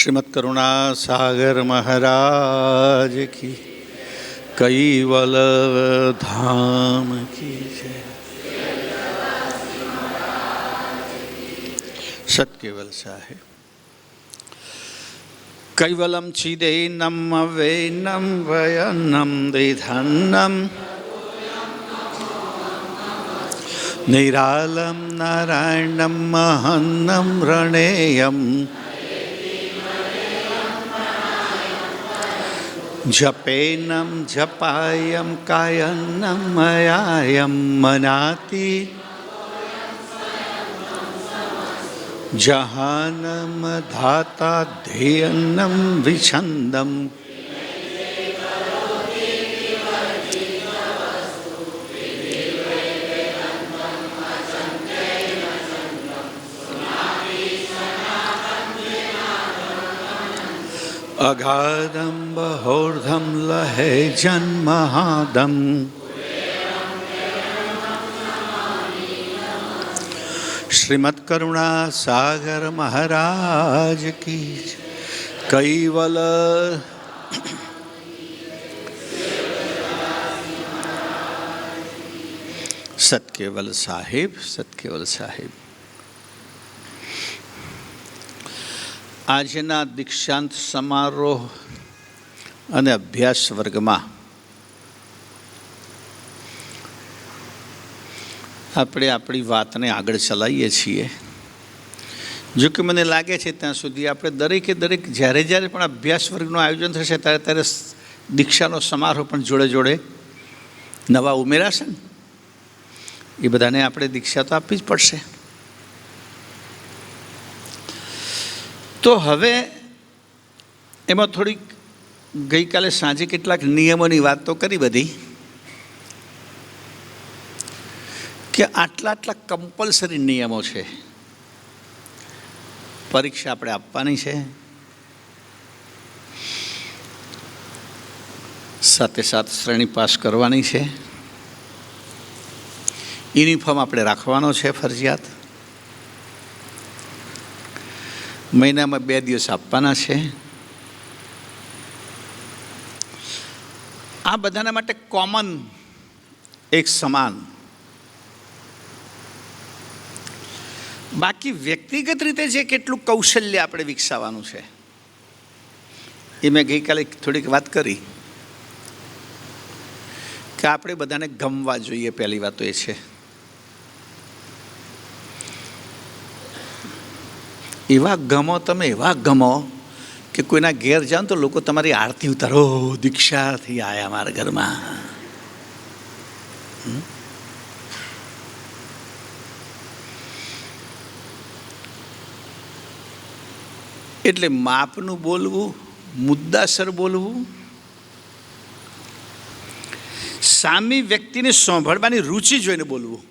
श्रीमद् करुणा सागर महाराज की, कैवल धाम की जय। सत्केवल साहेब। कैवलम चिदेनम अवेनम वयनम दिधन्नम निरालम नारायणम महन्नम रणेयम जपेनम जपायम कायन्नम मयायम मनाति जहानम धाता ध्येयन्नम विछंदम अगाधम बहोर्धम लहे जन्महादम श्रीमद् करुणा सागर महाराज की कैवल। सत्केवल साहेब, सत्केवल साहेब। આજના દીક્ષાંત સમારોહ અને અભ્યાસ વર્ગમાં આપણે આપણી વાતને આગળ ચલાવીએ છીએ। જો કે મને લાગે છે ત્યાં સુધી આપણે દરેકે દરેક જ્યારે જ્યારે પણ અભ્યાસ વર્ગનું આયોજન થશે ત્યારે ત્યારે દીક્ષાનો સમારોહ પણ જોડે જોડે નવા ઉમેરાશે ને, એ બધાને આપણે દીક્ષા તો આપવી જ પડશે। તો હવે એમાં થોડીક ગઈકાલે સાંજે કેટલાક નિયમોની વાત તો કરી બધી, કે આટલા આટલા કમ્પલસરી નિયમો છે। પરીક્ષા આપણે આપવાની છે, સાથે સાથે શ્રેણી પાસ કરવાની છે, યુનિફોર્મ આપણે રાખવાનો છે ફરજિયાત, મહિનામાં 2 દિવસ આપવાના છે। આ બધાના માટે કોમન એક સમાન। બાકી વ્યક્તિગત રીતે જે કેટલું કૌશલ્ય આપણે વિકસાવવાનું છે એ મેં ગઈકાલે થોડીક વાત કરી કે આપણે બધાને ગમવા જોઈએ। પહેલી વાત તો એ છે, એવા ગમો, તમે એવા ગમો કે કોઈના ઘેર જાઓ તો લોકો તમારી આરતી ઉતારો, દીક્ષાથી આવ્યા મારા ઘરમાં। એટલે માપનું બોલવું, મુદ્દાસર બોલવું, સામી વ્યક્તિને સાંભળવાની રુચિ જોઈને બોલવું,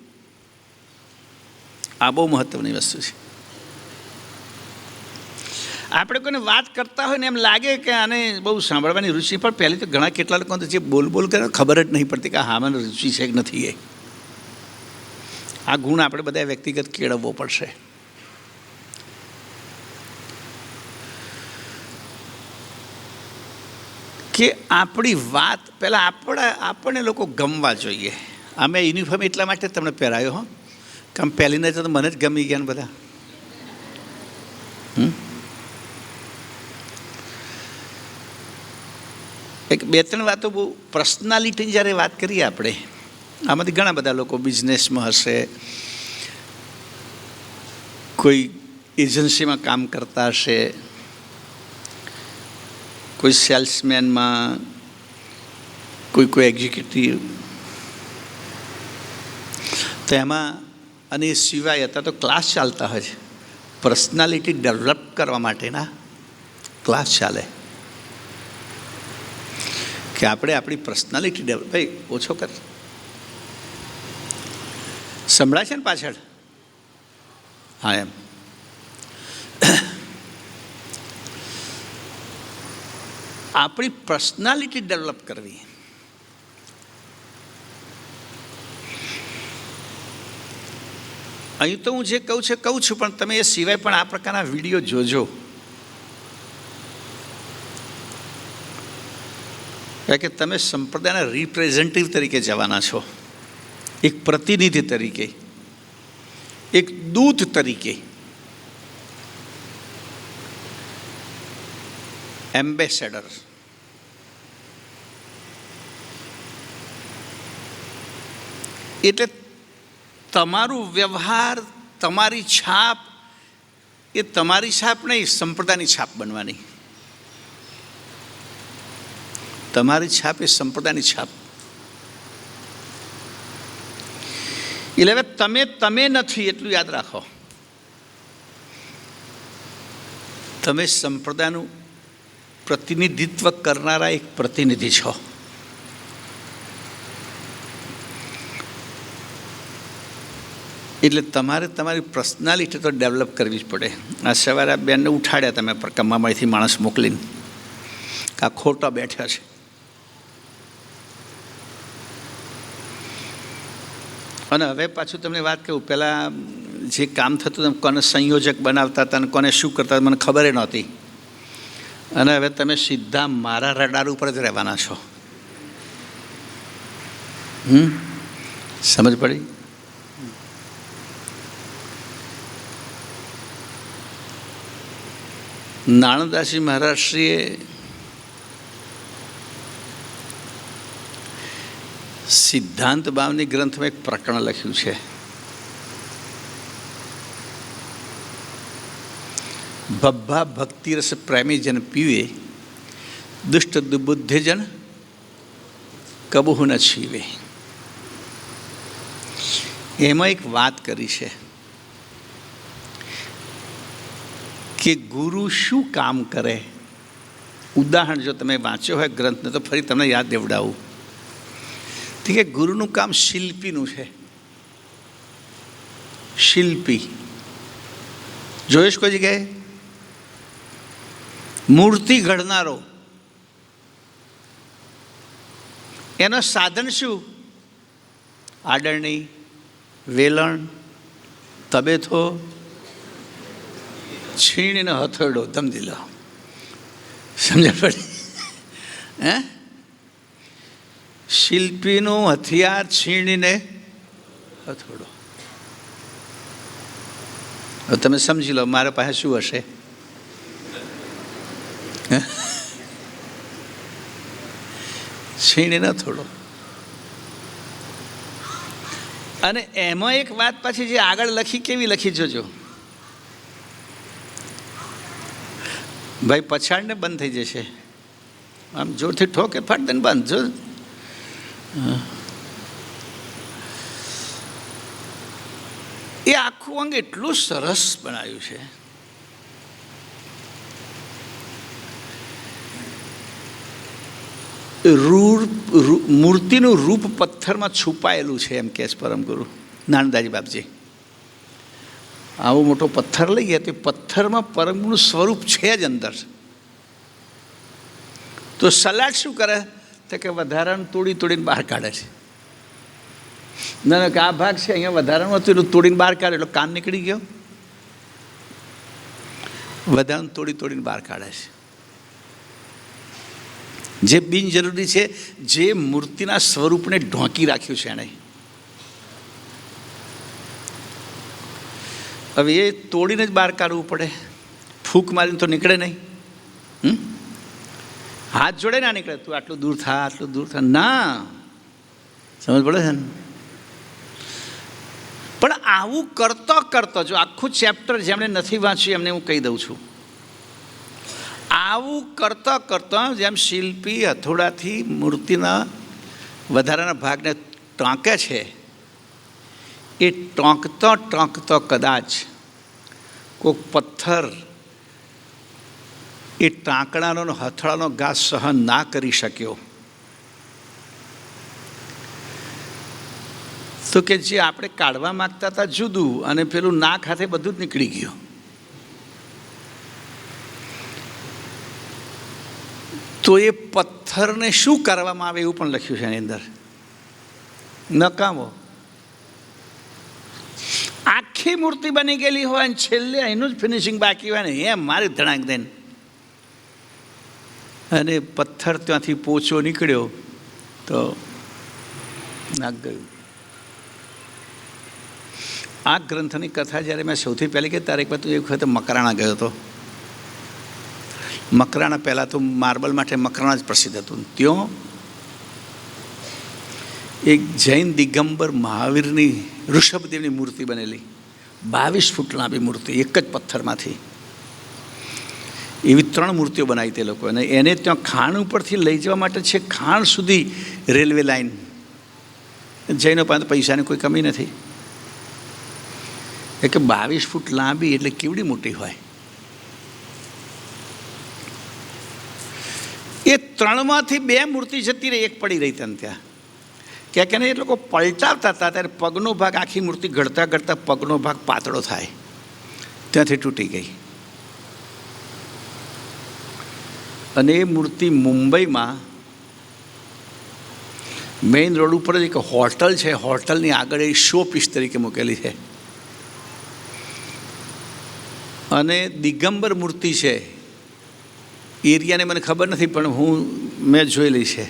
આ બહુ મહત્વની વસ્તુ છે। આપણે કોઈને વાત કરતા હોય ને એમ લાગે કે આને બહુ સાંભળવાની રુચિ, પણ પહેલી તો ઘણા કેટલા લોકો જે બોલ કરે ખબર જ નહીં પડતી કે હા મને રુચિ છે કે નથી। આ ગુણ આપણે બધા વ્યક્તિગત કેળવવો પડશે। કે આપણી વાત પહેલાં આપણને લોકો ગમવા જોઈએ। અમે યુનિફોર્મ એટલા માટે તમને પહેરાયો હો, કે આમ પહેલીને તો મને જ ગમી ગયા ને બધા। એક 2-3 વાતો બહુ પર્સનાલિટીની જ્યારે વાત કરીએ આપણે, આમાંથી ઘણા બધા લોકો બિઝનેસમાં હશે, કોઈ એજન્સીમાં કામ કરતા હશે, કોઈ સેલ્સમેનમાં, કોઈ એક્ઝિક્યુટિવ, તો એમાં અને એ સિવાય હતા તો ક્લાસ ચાલતા હોય છે, પર્સનાલિટી ડેવલપ કરવા માટેના ક્લાસ ચાલે, કે આપણે આપણી પર્સનાલિટી ડેવલપ। ભાઈ ઓછો કર, સંભળાય છે ને પાછળ? હા, એમ આપણી પર્સનાલિટી ડેવલપ કરવી। અહીં તો હું જે કહું છું, પણ તમે એ સિવાય પણ આ પ્રકારના વિડીયો જોજો। કે તમે સંપ્રદાયના રિપ્રેઝેન્ટેટિવ તરીકે જવાના છો, એક પ્રતિનિધિ તરીકે, એક દૂત તરીકે, એમ્બેસેડર. એટલે તમારું વ્યવહાર, તમારી છાપ એ તમારી છાપ નહીં, સંપ્રદાયની છાપ બનવાની. તમારી છાપ એ સંપ્રદાયની છાપ. એટલે હવે તમે નથી એટલું યાદ રાખો. તમે સંપ્રદાયનું પ્રતિનિધિત્વ કરનારા એક પ્રતિનિધિ છો. એટલે તમારે તમારી પર્સનાલિટી તો ડેવલપ કરવી જ પડે. આ સવારે આ બેનને ઉઠાડ્યા તમે કમામાંથી માણસ મોકલીને, આ ખોટા બેઠા છે. અને હવે પાછું તમને વાત કહું, પહેલાં જે કામ થતું તમે કોને સંયોજક બનાવતા હતા અને કોને શું કરતા હતા મને ખબર નહોતી. અને હવે તમે સીધા મારા રડાર ઉપર જ રહેવાના છો. સમજ પડી? નાણદાસજી મહારાજશ્રીએ સિદ્ધાંત ભાવની ગ્રંથમાં એક પ્રકરણ લખ્યું છે. ભબ્ભા ભક્તિરસ પ્રેમી જન પીવે, દુષ્ટ દુબુદ્ધજન કબહુ ન છીવે. એમાં એક વાત કરી છે કે ગુરુ શું કામ કરે. ઉદાહરણ જો તમે વાંચ્યો હોય ગ્રંથને તો ફરી તમને યાદ દેવડાવું. ઠીક છે, ગુરુનું કામ શિલ્પીનું છે. શિલ્પી જોઈશ કોઈ જગ્યાએ? મૂર્તિ ઘડનારો. એનો સાધન શું? આડરણી, વેલણ, તબેથો, છીણીનો હથોડો. સમજી લો. સમજ પડી? હે? શિલ્પીનું હથિયાર છીણીને હથોડો. હવે તમે સમજી લો મારા પાસે શું હશે. છીણીને હથોડો. અને એમાં એક વાત પાછી જે આગળ લખી, કેવી લખી જોજો ભાઈ, પછાડને બંધ થઈ જશે. આમ જોરથી ઠોકે ફાટ દઈને બંધ. જો એ આખું અંગ એટલું સરસ બનાવ્યું છે. મૂર્તિનું રૂપ પથ્થરમાં છુપાયેલું છે એમ કહે છે પરમ ગુરુ નાનદાજી બાપજી. આવો મોટો પથ્થર લઈ ગયા તો પથ્થરમાં પરમનું સ્વરૂપ છે જ અંદર. તો સલાડ શું કરે તો કે વધારાનું તોડીને બહાર કાઢે છે. ના કે આ ભાગ છે અહીંયા વધારાનું હતું એટલું તોડીને બહાર કાઢે એટલે કાન નીકળી ગયો. વધારાનું તોડીને બહાર કાઢે છે. જે બિનજરૂરી છે, જે મૂર્તિના સ્વરૂપને ઢોંકી રાખ્યું છે એણે. હવે એ તોડીને જ બહાર કાઢવું પડે. ફૂંક મારીને તો નીકળે નહીં. હાથ જોડે ના નીકળે. તું આટલું દૂર થા, આટલું દૂર થા. ના, સમજ પડે છે ને? પણ આવું કરતો જો આખું ચેપ્ટર જેમણે નથી વાંચ્યું એમને હું કહી દઉં છું. આવું કરતો જેમ શિલ્પી હથોડાથી મૂર્તિના વધારાના ભાગને ટાંકે છે, એ ટાંકતો કદાચ કોઈક પથ્થર એ ટાંકણાનો હથોડાનો ઘા સહન ના કરી શક્યો તો કે જે આપણે કાઢવા માગતા હતા જુદું, અને પેલું નાક હાથે બધું જ નીકળી ગયું. તો એ પથ્થરને શું કરવામાં આવે એવું પણ લખ્યું છે એની અંદર. નકામો. આખી મૂર્તિ બની ગયેલી હોય અને છેલ્લે એનું જ ફિનિશિંગ બાકી હોય ને એમ મારી ધડાક દેન. અને પથ્થર ત્યાંથી પોચો નીકળ્યો તો નાક ગયું. આ ગ્રંથની કથા જ્યારે મેં સૌથી પહેલી કહી ત્યારે એક વખત મકરાણા ગયો હતો. મકરાણા પહેલાં તો માર્બલ માટે મકરાણા જ પ્રસિદ્ધ હતું. ત્યાં એક જૈન દિગંબર મહાવીરની ઋષભદેવની મૂર્તિ બનેલી, 22 ફૂટ લાંબી મૂર્તિ, એક જ પથ્થરમાંથી. એવી 3 મૂર્તિઓ બનાવી તે લોકો, અને એને ત્યાં ખાણ ઉપરથી લઈ જવા માટે છે ખાણ સુધી રેલવે લાઈન. જૈનો પાસે પૈસાની કોઈ કમી નથી. એ કે 22 ફૂટ લાંબી એટલે કેવડી મોટી હોય. એ 3માંથી 2 મૂર્તિ જતી રહી, એક પડી રહી તને ત્યાં. ક્યાંક એને એ લોકો પલટાવતા હતા ત્યારે પગનો ભાગ, આખી મૂર્તિ ઘડતા ઘડતા પગનો ભાગ પાતળો થાય, ત્યાંથી તૂટી ગઈ. અને એ મૂર્તિ મુંબઈમાં મેઇન રોડ ઉપર જ એક હોટલ છે, હોટલની આગળ એ શો પીસ તરીકે મૂકેલી છે. અને દિગંબર મૂર્તિ છે, એરિયાને મને ખબર નથી પણ મેં જોયેલી છે.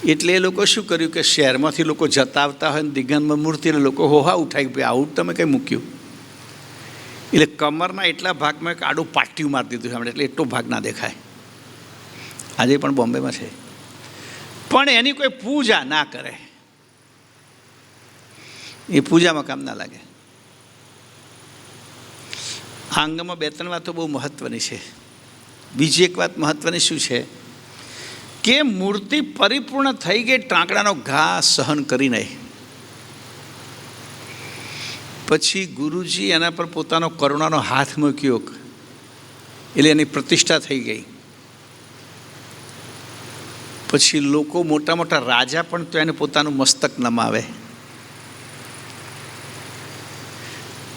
એટલે એ લોકો શું કર્યું કે શહેરમાંથી લોકો જતા આવતા હોય ને દિગંબર મૂર્તિ, એટલે લોકો હોહા ઉઠાવી, ભાઈ આવું તમે કંઈ મૂક્યું. એટલે કમરના એટલા ભાગમાં એક આડું પાટિયું મારી દીધું હમણાં, એટલે એટલો ભાગ ના દેખાય. આજે પણ બોમ્બેમાં છે. પણ એની કોઈ પૂજા ના કરે, એ પૂજામાં કામ ના લાગે. આ અંગમાં 2-3 વાતો બહુ મહત્ત્વની છે. બીજી એક વાત મહત્ત્વની શું છે કે મૂર્તિ પરિપૂર્ણ થઈ ગઈ, ટાંકડાનો ઘા સહન કરીને પછી ગુરુજી એના પર પોતાનો કરુણાનો હાથ મૂક્યો, એટલે એની પ્રતિષ્ઠા થઈ ગઈ. પછી લોકો, મોટા મોટા રાજા પણ તો એને પોતાનું મસ્તક નમાવે.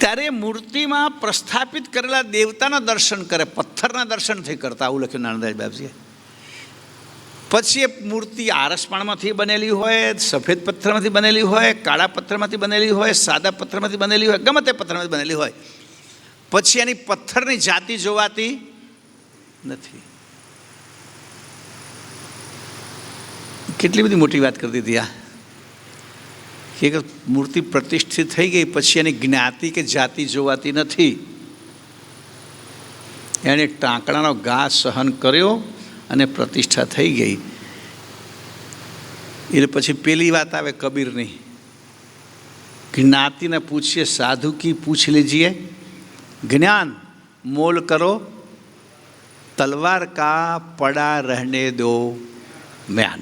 ત્યારે મૂર્તિમાં પ્રસ્થાપિત કરેલા દેવતાના દર્શન કરે, પથ્થરના દર્શન થઈ કરતા, આવું લખ્યું નાનદાસ બાપજીએ. પછી એ મૂર્તિ આરસપાણમાંથી બનેલી હોય, સફેદ પથ્થરમાંથી બનેલી હોય, કાળા પથ્થરમાંથી બનેલી હોય, સાદા પથ્થરમાંથી બનેલી હોય, ગમે તે પથ્થરમાંથી બનેલી હોય, પછી એની પથ્થરની જાતિ જોવાતી નથી. કેટલી બધી મોટી વાત કરી દીધી આ, કે મૂર્તિ પ્રતિષ્ઠિત થઈ ગઈ પછી એની જ્ઞાતિ કે જાતિ જોવાતી નથી. એણે ટાંકણાનો ઘા સહન કર્યો અને પ્રતિષ્ઠા થઈ ગઈ. એટલે પછી પેલી વાત આવે કબીરની, જ્ઞાતિને પૂછીએ સાધુ કી પૂછ લીજીએ, જ્ઞાન મોલ કરો તલવાર કા પડા રહેને દો म्यान।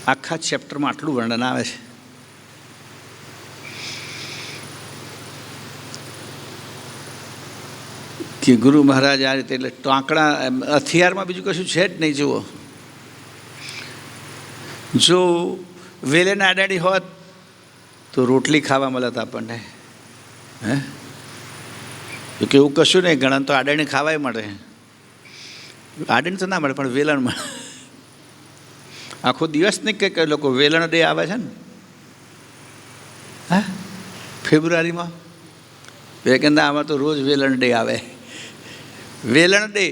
आखा चैप्टर में आटलू वर्णन आवे छे। कि गुरु महाराज आ रीते एटले टांकड़ा हथियार में बीजू कशुं छे ज नहीं। जुओ जो वेले ने आडाड़ी होत तो रोटली खावा मळत आपणने, हे तो एवुं कशुं नहीं। घणा तो आडाड़ी खावाय मळे, आडाड़ी तो ना मळे पण वेलण मळे। आखो दिवस नहीं के लोग वेलण डे आवे छे ने, हाँ फेब्रुआरी में ए कहंदा आमां तो रोज वेलण डे आवे। वेलण डे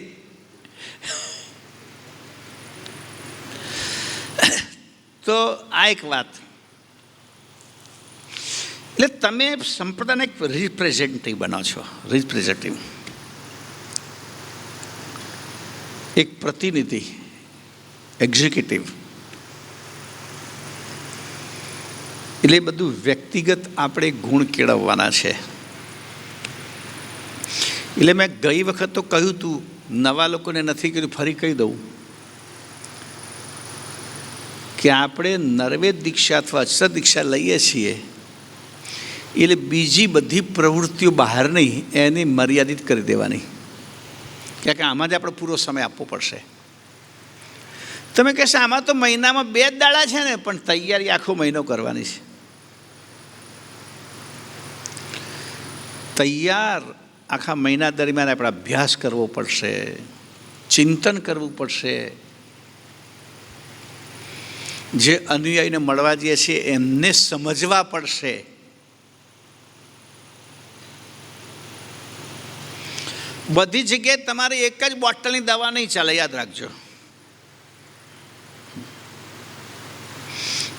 तो आ एक बात એટલે તમે સંપ્રદાયના એક રિપ્રેઝેન્ટેટિવ બનો છો। રિપ્રેઝેન્ટેટિવ એક પ્રતિનિધિ, એક્ઝિક્યુટિવ। એટલે બધું વ્યક્તિગત આપણે ગુણ કેળવવાના છે। એટલે મેં ગઈ વખત તો કહ્યું હતું, નવા લોકોને નથી કર્યું, ફરી કહી દઉં કે આપણે નર્વેદ દીક્ષા અથવા અક્ષર દીક્ષા લઈએ છીએ એટલે બીજી બધી પ્રવૃત્તિઓ બહાર નહીં, એને મર્યાદિત કરી દેવાની, કારણ કે આમાં જ આપણે પૂરો સમય આપવો પડશે। તમે કહેશો આમાં તો મહિનામાં 2 જ દાડા છે ને, પણ તૈયારી આખો મહિનો કરવાની છે। તૈયાર આખા મહિના દરમિયાન આપણે અભ્યાસ કરવો પડશે, ચિંતન કરવું પડશે। જે અનુયાયીને મળવા જઈએ છીએ એમને સમજવા પડશે। બધી જગ્યાએ તમારે એક જ બોટલની દવા નહીં ચાલે, યાદ રાખજો.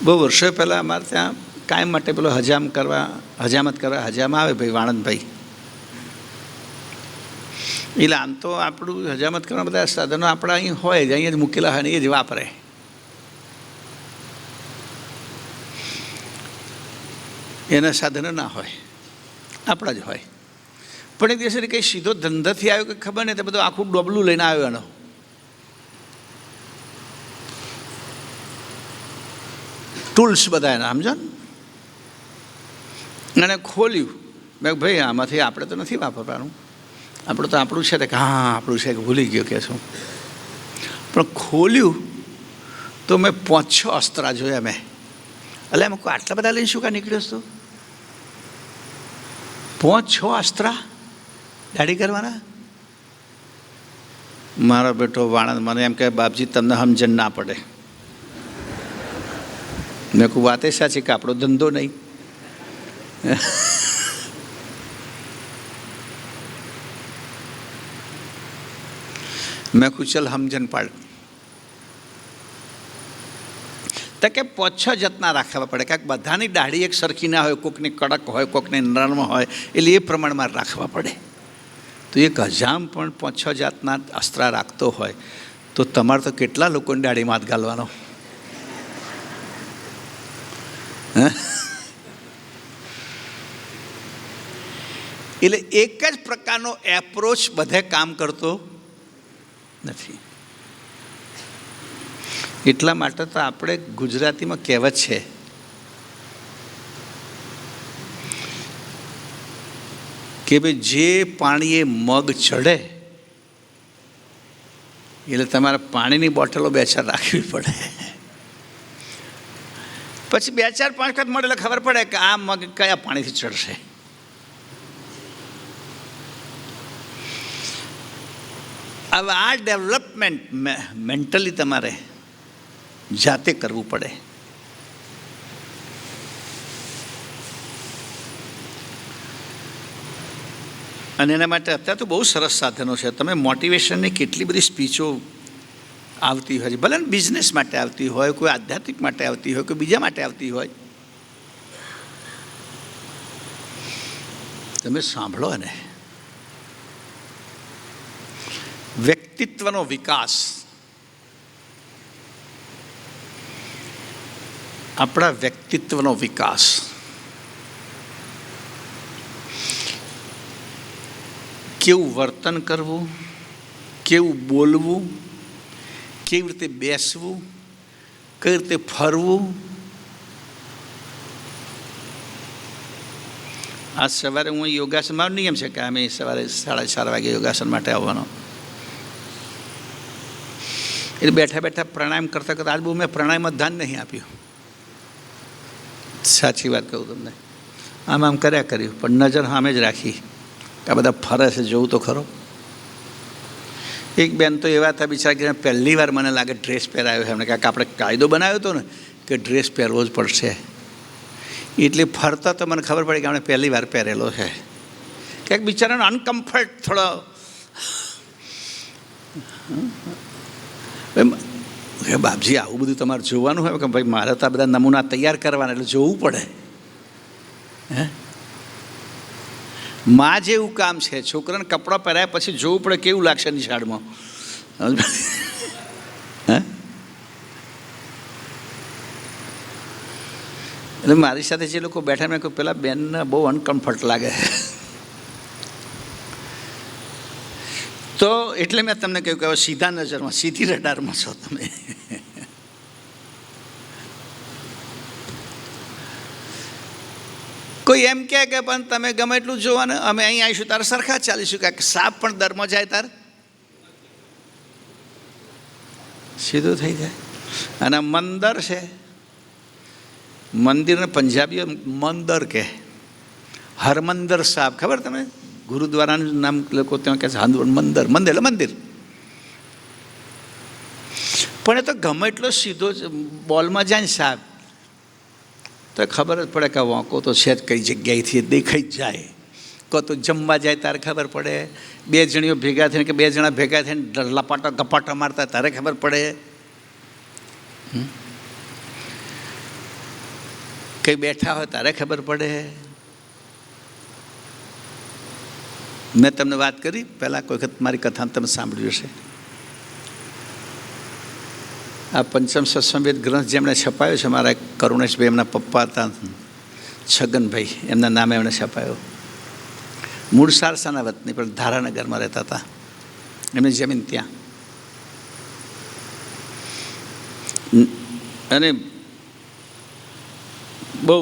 બહુ વર્ષો પહેલાં અમારે ત્યાં કાયમ માટે પેલો હજામત કરવા હજામ આવે ભાઈ વાણંદભાઈ. એટલે આમ તો આપણું હજામત કરવા બધા સાધનો આપણા અહીં હોય જ, અહીંયા જ મૂકેલા હોય ને એ જ વાપરે. એના સાધનો ના હોય, આપણા જ હોય. પણ એક દિવસે કંઈ સીધો ધંધાથી આવ્યો કે ખબર નહીં, તો બધું આખું ડોબલું લઈને આવ્યો એનો. ટૂલ્સ બધા એના, સમજો ને. એને ખોલ્યું. મેં ભાઈ આમાંથી આપણે તો નથી વાપરવાનું, આપણે તો આપણું છે કે હા આપણું છે કે ભૂલી ગયો કે શું. પણ ખોલ્યું તો મેં 5-6 અસ્ત્રા જોયા મેં. એટલે એમ કોઈ આટલા બધા લઈને શું કાં નીકળ્યો હતો? 5-6 અસ્ત્રા દાઢી કરવાના. મારો બેટો વાણંદ મને એમ કહે, બાપજી તમને સમજણ ના પડે. મેં કહું વાત એ સાચી કે આપણો ધંધો નહીં. મેં કહું ચલ સમજણ પાડ. તો કે 5-6 જાતના રાખવા પડે, કારણ કે બધાની દાઢી એક સરખી ના હોય, કોકની કડક હોય, કોકની નરમ હોય, એટલે એ પ્રમાણમાં રાખવા પડે. તો એક હજામ પણ 5-6 જાતના અસ્ત્રા રાખતો હોય તો તમારે તો કેટલા લોકોની દાઢીમાં હાથ ગાલવાનો? એટલે એક જ પ્રકારનો એપ્રોચ બધે કામ કરતો નથી. એટલા માટે તો આપણે ગુજરાતીમાં કહેવત છે કે ભાઈ જે પાણીએ મગ ચડે એટલે તમારે પાણીની બોટલો 2-4 રાખવી પડે. પછી 2-4-5 વખત મળે એટલે ખબર પડે કે આ મગ કયા પાણીથી ચડશે. હવે આ ડેવલપમેન્ટ મેન્ટલી તમારે જાતે કરવું પડે. અને એના માટે અત્યારે તો બહુ સરસ સાધનો છે. તમે મોટિવેશનની કેટલી બધી સ્પીચો આવતી હોય છે, ભલે ને બિઝનેસ માટે આવતી હોય, કોઈ આધ્યાત્મિક માટે આવતી હોય, કોઈ બીજા માટે આવતી હોય. તમે સાંભળો ને. વ્યક્તિત્વનો વિકાસ, આપણા વ્યક્તિત્વનો વિકાસ, કેવું વર્તન કરવું, કેવું બોલવું, કેવી રીતે બેસવું, કઈ રીતે ફરવું. આજ સવારે હું યોગાસન, મારો નિયમ છે કે અમે સવારે 4:30 વાગે યોગાસન માટે આવવાનો. એટલે બેઠા બેઠા પ્રાણાયામ કરતાં કરતાં આજ બહુ મેં પ્રાણાયામમાં ધ્યાન નહીં આપ્યું. સાચી વાત કહું તમને, આમ કર્યા કર્યું, પણ નજર સામે જ રાખી કે આ બધા ફરે છે, જોવું તો ખરો. એક બેન તો એવા હતા બિચારા, પહેલી વાર મને લાગે ડ્રેસ પહેરાવ્યો છે એમને, કાંઈક આપણે કાયદો બનાવ્યો હતો ને કે ડ્રેસ પહેરવો જ પડશે. એટલે ફરતા તો મને ખબર પડી કે આપણે પહેલી વાર પહેરેલો છે. ક્યાંક બિચારાનો અનકમ્ફર્ટ થોડો. બાપજી આવું બધું તમારે જોવાનું હોય કે ભાઈ મારે તો આ બધા નમૂના તૈયાર કરવાના, એટલે જોવું પડે. માં જેવું કામ છે. છોકરાને કપડાં પહેરાયા પછી જોવું પડે કેવું લાગશે નિશાળમાં. એટલે મારી સાથે જે લોકો બેઠા મેં કહ્યું પેલા બેનને બહુ અનકમ્ફર્ટ લાગે. તો એટલે મેં તમને કહ્યું કે હવે સીધા નજરમાં, સીધી રડારમાં છો તમે. કોઈ એમ કહે કે પણ તમે ગમે એટલું જોવા ને, અમે અહીં આવીશું તારે સરખા ચાલીશું, કે સાપ પણ દરમાં જાય તાર સીધું થઈ જાય. અને મંદર છે, મંદિરને પંજાબીઓ મંદર કહે. હરમંદર સાહેબ ખબર તમે? ગુરુદ્વારાનું નામ લોકો ત્યાં કહે છે મંદર. મંદિર એટલે મંદિર. પણ એ તો ગમે એટલો સીધો બોલમાં જાય ને સાહેબ, તો ખબર જ પડે કે વાંકો તો છે જ કઈ જગ્યાએથી દેખાઈ જ જાય. કો તો જમવા જાય ત્યારે ખબર પડે, બે જણીઓ ભેગા થઈને કે બે જણા ભેગા થઈને લપાટા ગપાટા મારતા ત્યારે ખબર પડે, કંઈ બેઠા હોય ત્યારે ખબર પડે. મેં તમને વાત કરી પહેલાં કોઈ વખત મારી કથા તમે સાંભળ્યું હશે. આ પંચમ સત્સંગવેદ ગ્રંથ જેમણે છપાયો છે, મારા કરુણેશભાઈ એમના પપ્પા હતા છગનભાઈ, એમના નામે એમણે છપાયો. મૂળ સારસાના વતની પણ ધારાનગરમાં રહેતા હતા, એમની જમીન ત્યાં. અને બહુ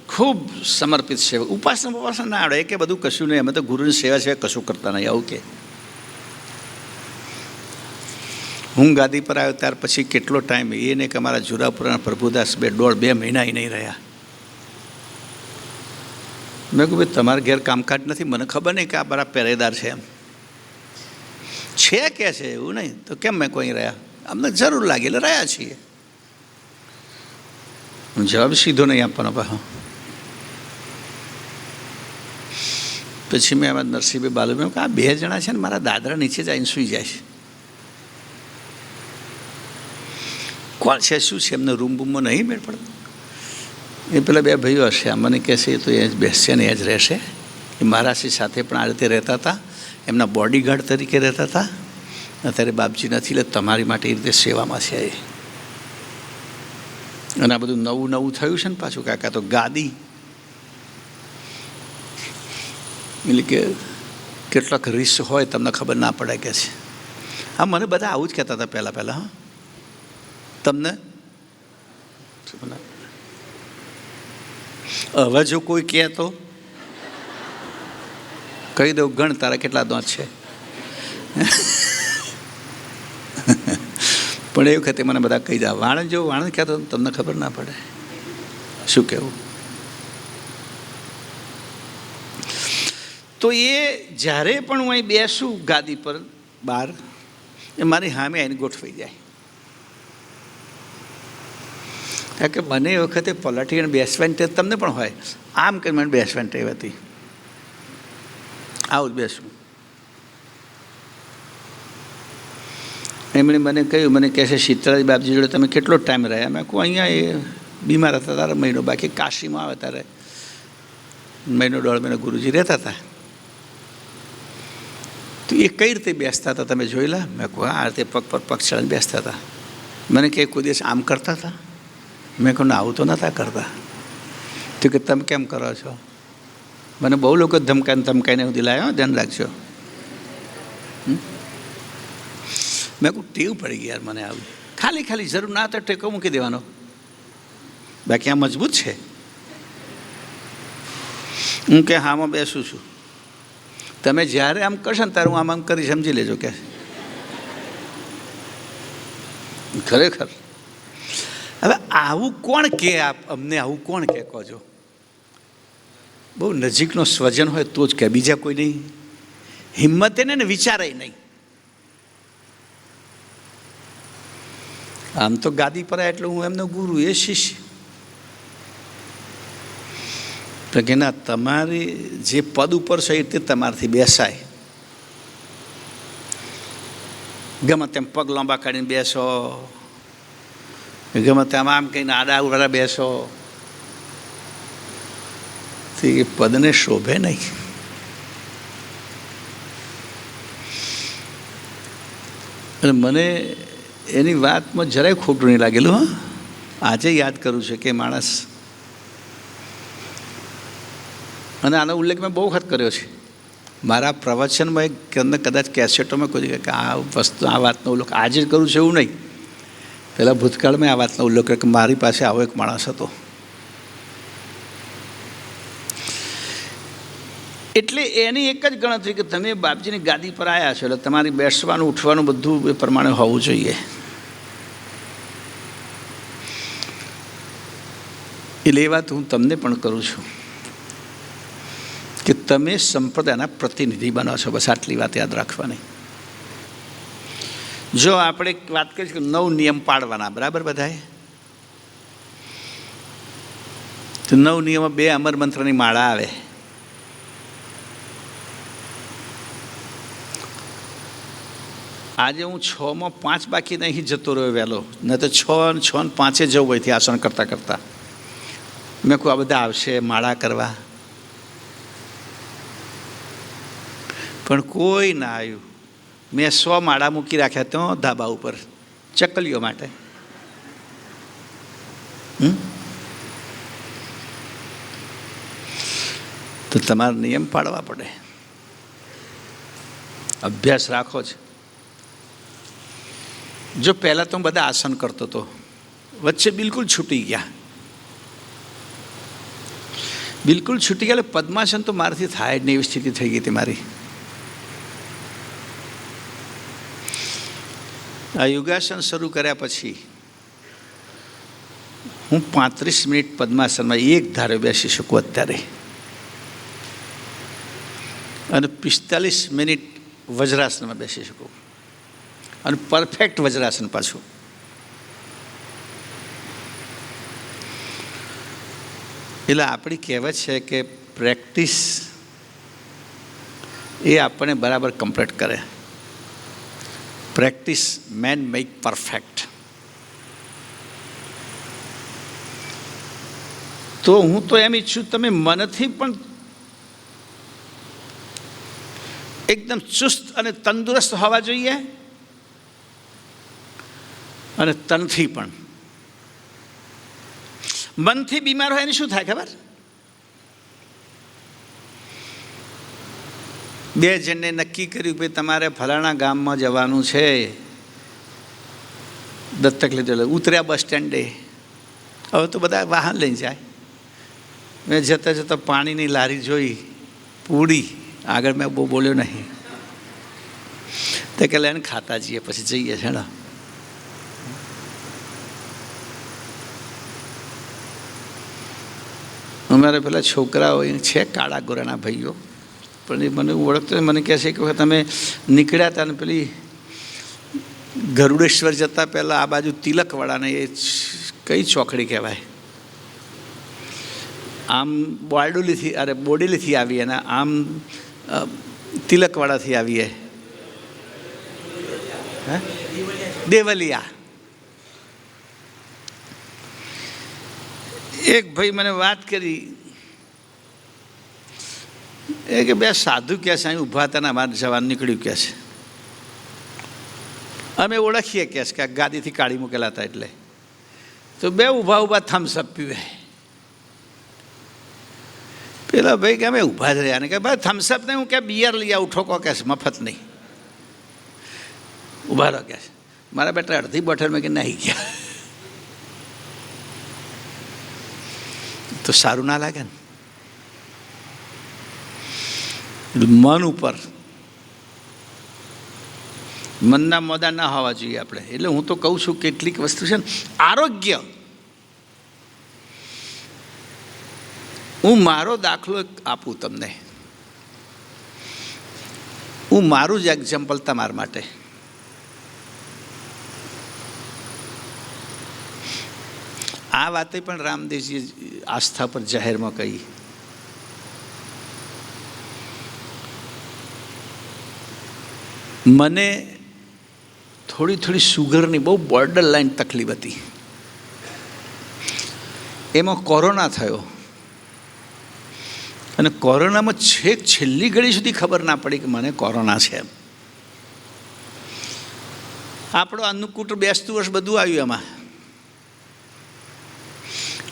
ખૂબ સમર્પિત સેવા. ઉપાસના ના આવડે કે બધું કશું નહીં, અમે તો ગુરુની સેવા સિવાય કશું કરતા નહીં, આવું કે. હું ગાદી પર આવ્યો ત્યાર પછી કેટલો ટાઈમ એને કે અમારા જુરાપુરાના પ્રભુદાસ 1.5-2 મહિના નહીં રહ્યા. મેં કહ્યું ભાઈ તમારા ઘેર કામકાજ નથી, મને ખબર નહીં કે આ બરા પહેરેદાર છે એમ છે કે છે, એવું નહીં તો કેમ મેં કોઈ રહ્યા, અમને જરૂર લાગી એટલે રહ્યા છીએ. જવાબ સીધો નહીં આપવાનો પાછો. પછી મેં આમાં નરસિંહભાઈ બાલુ મેં આ 2 જણા છે ને મારા દાદરા નીચે જઈને સૂઈ જાય છે. કોણ છે, શું છે, એમને રૂમ બૂમમાં નહીં મેળ પડતો. એ પેલા 2 ભાઈઓ હશે, મને કહેશે એ તો એ જ બેસશે ને એ જ રહેશે. એ મારાથી સાથે પણ આ રીતે રહેતા હતા, એમના બોડીગાર્ડ તરીકે રહેતા હતા. અત્યારે બાપજી નથી એટલે તમારી માટે એ રીતે સેવામાં છે એ. અને આ બધું નવું નવું થયું છે ને પાછું કાકા, તો ગાદી એટલે કે કેટલાક રીસ હોય તમને ખબર ના પડે કે છે. હા, મને બધા આવું જ કહેતા હતા પહેલાં. હા, તમને હવે જો કોઈ કહે તો કહી દઉં, ગણ તારા કેટલા દાંત છે. પણ એ વખતે મને બધા કહી દે, વાણંદ જો વાણંદ કહેતો તમને ખબર ના પડે શું કહેવું. તો એ જ્યારે પણ હું અહીં બેસું ગાદી પર બહાર, એ મારી સામે આવીને ગોઠવાઈ જાય. કારણ કે મને એ વખતે પલટીને બેસવાની ટેવ તમને પણ હોય, આમ કરી મને બેસવાની ટેવ હતી. આવું જ બેસવું. એમણે મને કહ્યું, મને કહે છે શીતળાજી બાપજી જોડે તમે કેટલો ટાઈમ રહ્યા? મેં કહું અહીંયા એ બીમાર હતા તારે મહિનો, બાકી કાશીમાં આવે ત્યારે 1.5 મહિનો ગુરુજી રહેતા હતા. તો એ કઈ રીતે બેસતા હતા તમે જોયેલા? મેં કહું આ રીતે પગ પર પગ ચડીને બેસતા હતા. મને કહે કોઈ દિવસ આમ કરતા હતા? મેં કહું આવું તો નહોતા કરતા. તો કે તમે કેમ કરો છો? મને બહુ લોકો ધમકાઈને હું દિલાયો, ધ્યાન રાખજો. મેં કહું ટેવ પડી ગઈ યાર મને આવું. ખાલી જરૂર ના તો ટેકો મૂકી દેવાનો, બાકી આ મજબૂત છે. હું કે હામાં બેસું છું, તમે જ્યારે આમ કરશો ને ત્યારે હું આમ કરી સમજી લેજો કે ખરેખર. હવે આવું કોણ કે, અમને આવું કોણ કે કહો છો? બહુ નજીકનો સ્વજન હોય તો જ કે, બીજા કોઈ નહીં. હિંમત એને ને વિચારે નહીં. આમ તો ગાદી પર એટલે હું એમનો ગુરુ, એ શિષ્ય. તો કે ના, તમારી જે પદ ઉપર છે એ રીતે તમારાથી બેસાય. ગમે તેમ પગ લાંબા કાઢીને બેસો, ગમે તેમ આમ કહીને આડા ઉડા બેસો, એ પદને શોભે નહીં. અને મને એની વાતમાં જરાય ખોટું નહીં લાગેલું. હા, આજે યાદ કરું છું કે માણસ, અને આનો ઉલ્લેખ મેં બહુ વખત કર્યો છે મારા પ્રવચનમાં, કદાચ કેસેટોમાં કોઈ કે આ વસ્તુ, આ વાતનો ઉલ્લેખ આજે જ કરું છું એવું નહીં. પહેલાં ભૂતકાળમાં આ વાતનો ઉલ્લેખ કર્યો કે મારી પાસે આવો એક માણસ હતો. એટલે એની એક જ ગણતરી કે તમે બાપજીની ગાદી પર આવ્યા છો એટલે તમારી બેસવાનું ઉઠવાનું બધું એ પ્રમાણે હોવું જોઈએ. એટલે એ વાત હું તમને પણ કરું છું કે તમે સંપ્રદાયના પ્રતિનિધિ બનો છો. બસ આટલી વાત યાદ રાખવાની. જો આપણે વાત કરીએ કે 9 નિયમ પાળવાના, બરાબર બધાએ? તો 9 નિયમમાં 2 અમર મંત્રની માળા આવે. આજે હું 6 માં 5 બાકી નહીં જતો રહ્યો વહેલો, નહીં તો 6 અને 6 ને 5 જવું હોયથી આસન કરતાં કરતાં. મેં કહું આ બધા આવશે માળા કરવા, પણ કોઈ ના આવ્યું. મેં 100 માળા મૂકી રાખ્યા તો ધાબા ઉપર ચકલીઓ માટે. તો તમારે નિયમ પાડવા પડે, અભ્યાસ રાખો છે. જો પહેલાં તો હું બધા આસન કરતો હતો, વચ્ચે બિલકુલ છૂટી ગયા, બિલકુલ છૂટી ગયા. એટલે પદ્માસન તો મારાથી થાય જ નહીં એવી સ્થિતિ થઈ ગઈ હતી મારી. આ યોગાસન શરૂ કર્યા પછી હું 35 મિનિટ પદ્માસનમાં એક ધારે બેસી શકું અત્યારે, અને 45 મિનિટ વજ્રાસનમાં બેસી શકું, અને પરફેક્ટ વજ્રાસન પાછું. એટલે આપણી કહેવત છે કે પ્રેક્ટિસ એ આપણને બરાબર કમ્પ્લીટ કરે. Practice man make perfect. તો હું તો એમ ઈચ્છું તમે મનથી પણ એકદમ ચુસ્ત અને તંદુરસ્ત હોવા જોઈએ, અને તનથી પણ. મનથી બીમાર હોય એને શું થાય ખબર? 2 જણને નક્કી કર્યું કે તમારે ફલાણા ગામમાં જવાનું છે, દત્તક લીધેલું. ઉતર્યા બસ સ્ટેન્ડે, હવે તો બધા વાહન લઈને જાય. મેં જતાં જતાં પાણીની લારી જોઈ, પૂરી. આગળ મેં બહુ બોલ્યો નહીં, તો કે લઈને ખાતા જઈએ પછી જઈએ છે ને. અમારે પેલા છોકરાઓ છે કાળા ગોરાના ભાઈઓ, પણ એ મને ઓળખતો મને કહે છે કે તમે નીકળ્યા હતા ને પેલી ગરુડેશ્વર જતાં પહેલાં આ બાજુ તિલકવાળાને, એ કઈ ચોકડી કહેવાય, આમ બોડેલીથી આવીએ ને આમ તિલકવાડાથી આવીએ, દેવલિયા. એક ભાઈ મને વાત કરી, એ કે 2 સાધુ કહે છે અહીં ઊભા હતા ને અમારે જવાનું નીકળ્યું કહે છે. અમે ઓળખીએ કહે છે કે આ ગાદીથી કાઢી મૂકેલા હતા એટલે. તો 2 ઊભા થમ્સઅપ પીવે. પેલા ભાઈ કે અમે ઊભા જ રહ્યા ને કે ભાઈ થમ્સઅપ નહીં, હું કે બિયર લઈ આવું ઠોકો કે છે, મફત નહીં, ઊભા રહો કે છે. મારા બેટા અડધી બોટલ મેં કે નહીં ગયા. તો સારું ના લાગે ને. મન ઉપર મનના મોદા ના હોવા જોઈએ આપણે. એટલે હું તો કહું છું કેટલીક વસ્તુ છે ને, આરોગ્ય. હું મારો દાખલો આપું તમને, હું મારું જ એક્ઝામ્પલ તમારા માટે. આ વાતે પણ રામદેવજીએ આસ્થા પર જાહેરમાં કહી. મને થોડી સુગરની બહુ બોર્ડર લાઈન તકલીફ હતી. એમાં કોરોના થયો, અને કોરોનામાં છેલ્લી ઘડી સુધી ખબર ના પડી કે મને કોરોના છે. આપણો અન્નકૂટ બેસતું વર્ષ બધું આવ્યું, એમાં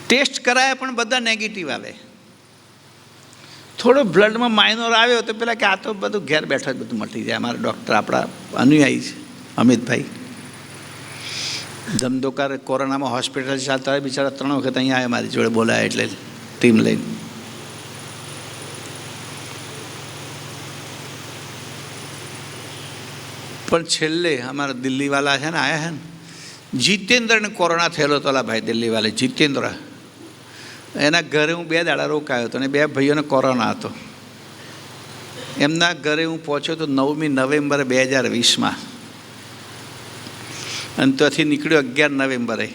ટેસ્ટ કરાયા પણ બધા નેગેટિવ આવે. થોડો બ્લડમાં માઇનોર આવ્યો તો પેલા કે આ તો બધું ઘેર બેઠા જ બધું મટી જાય. અમારા ડૉક્ટર આપણા અનુયાયી છે અમિતભાઈ, ધમધોકાર કોરોનામાં હોસ્પિટલ ચાલતા હોય, બિચારા 3 વખત અહીંયા આવ્યા મારી જોડે બોલાયા, એટલે ટીમ લઈને. પણ છેલ્લે અમારા દિલ્હીવાલા છે ને આવ્યા છે ને, જીતેન્દ્રને કોરોના થયેલો હતો. ભાઈ દિલ્હીવાલે જીતેન્દ્ર, એના ઘરે હું 2 દાડા રોકાયો હતો, અને 2 ભાઈઓને કોરોના હતો. એમના ઘરે હું પહોંચ્યો તો 9મી નવેમ્બરે 2020માં, અને ત્યાંથી નીકળ્યો 11 નવેમ્બરે.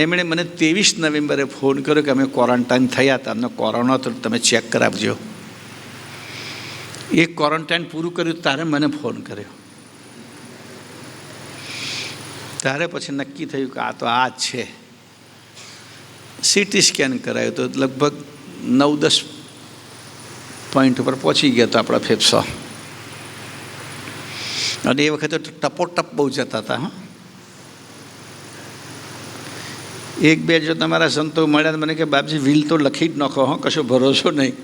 એમણે મને 23 નવેમ્બરે ફોન કર્યો કે અમે ક્વોરન્ટાઇન થયા હતા, અમને કોરોના તો તમે ચેક કરાવજો. એ ક્વોરન્ટાઇન પૂરું કર્યું તારે મને ફોન કર્યો. ત્યારે પછી નક્કી થયું કે આ તો આ જ છે. સીટી સ્કેન કરાયું તો લગભગ 9-10 પોઈન્ટ ઉપર પહોંચી ગયા તો આપણા ફેફસા. અને એ વખતે તો ટપોટપ બહુ જતા હતા. હા, એક બે જો તમારા સંતો મળ્યા મને કે બાપજી વિલ તો લખી જ નાખો, હો, કશો ભરોસો નહીં.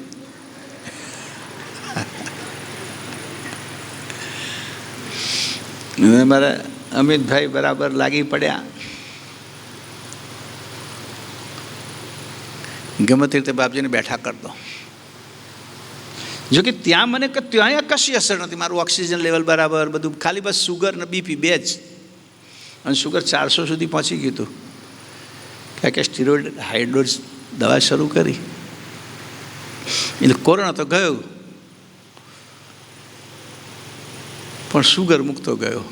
મારા અમિતભાઈ બરાબર લાગી પડ્યા. ગમે તે રીતે બાપજીને બેઠા કરી દો. જોકે ત્યાં મને ત્યાં કશી અસર નથી. મારું ઓક્સિજન લેવલ બરાબર, બધું, ખાલી બસ સુગર ને બીપી બે જ. અને સુગર 400 સુધી પહોંચી ગયું હતું. કારણ કે સ્ટીરોઇડ હાઈ ડોઝ દવા શરૂ કરી એટલે કોરોના તો ગયો પણ સુગર મૂકતો ગયો.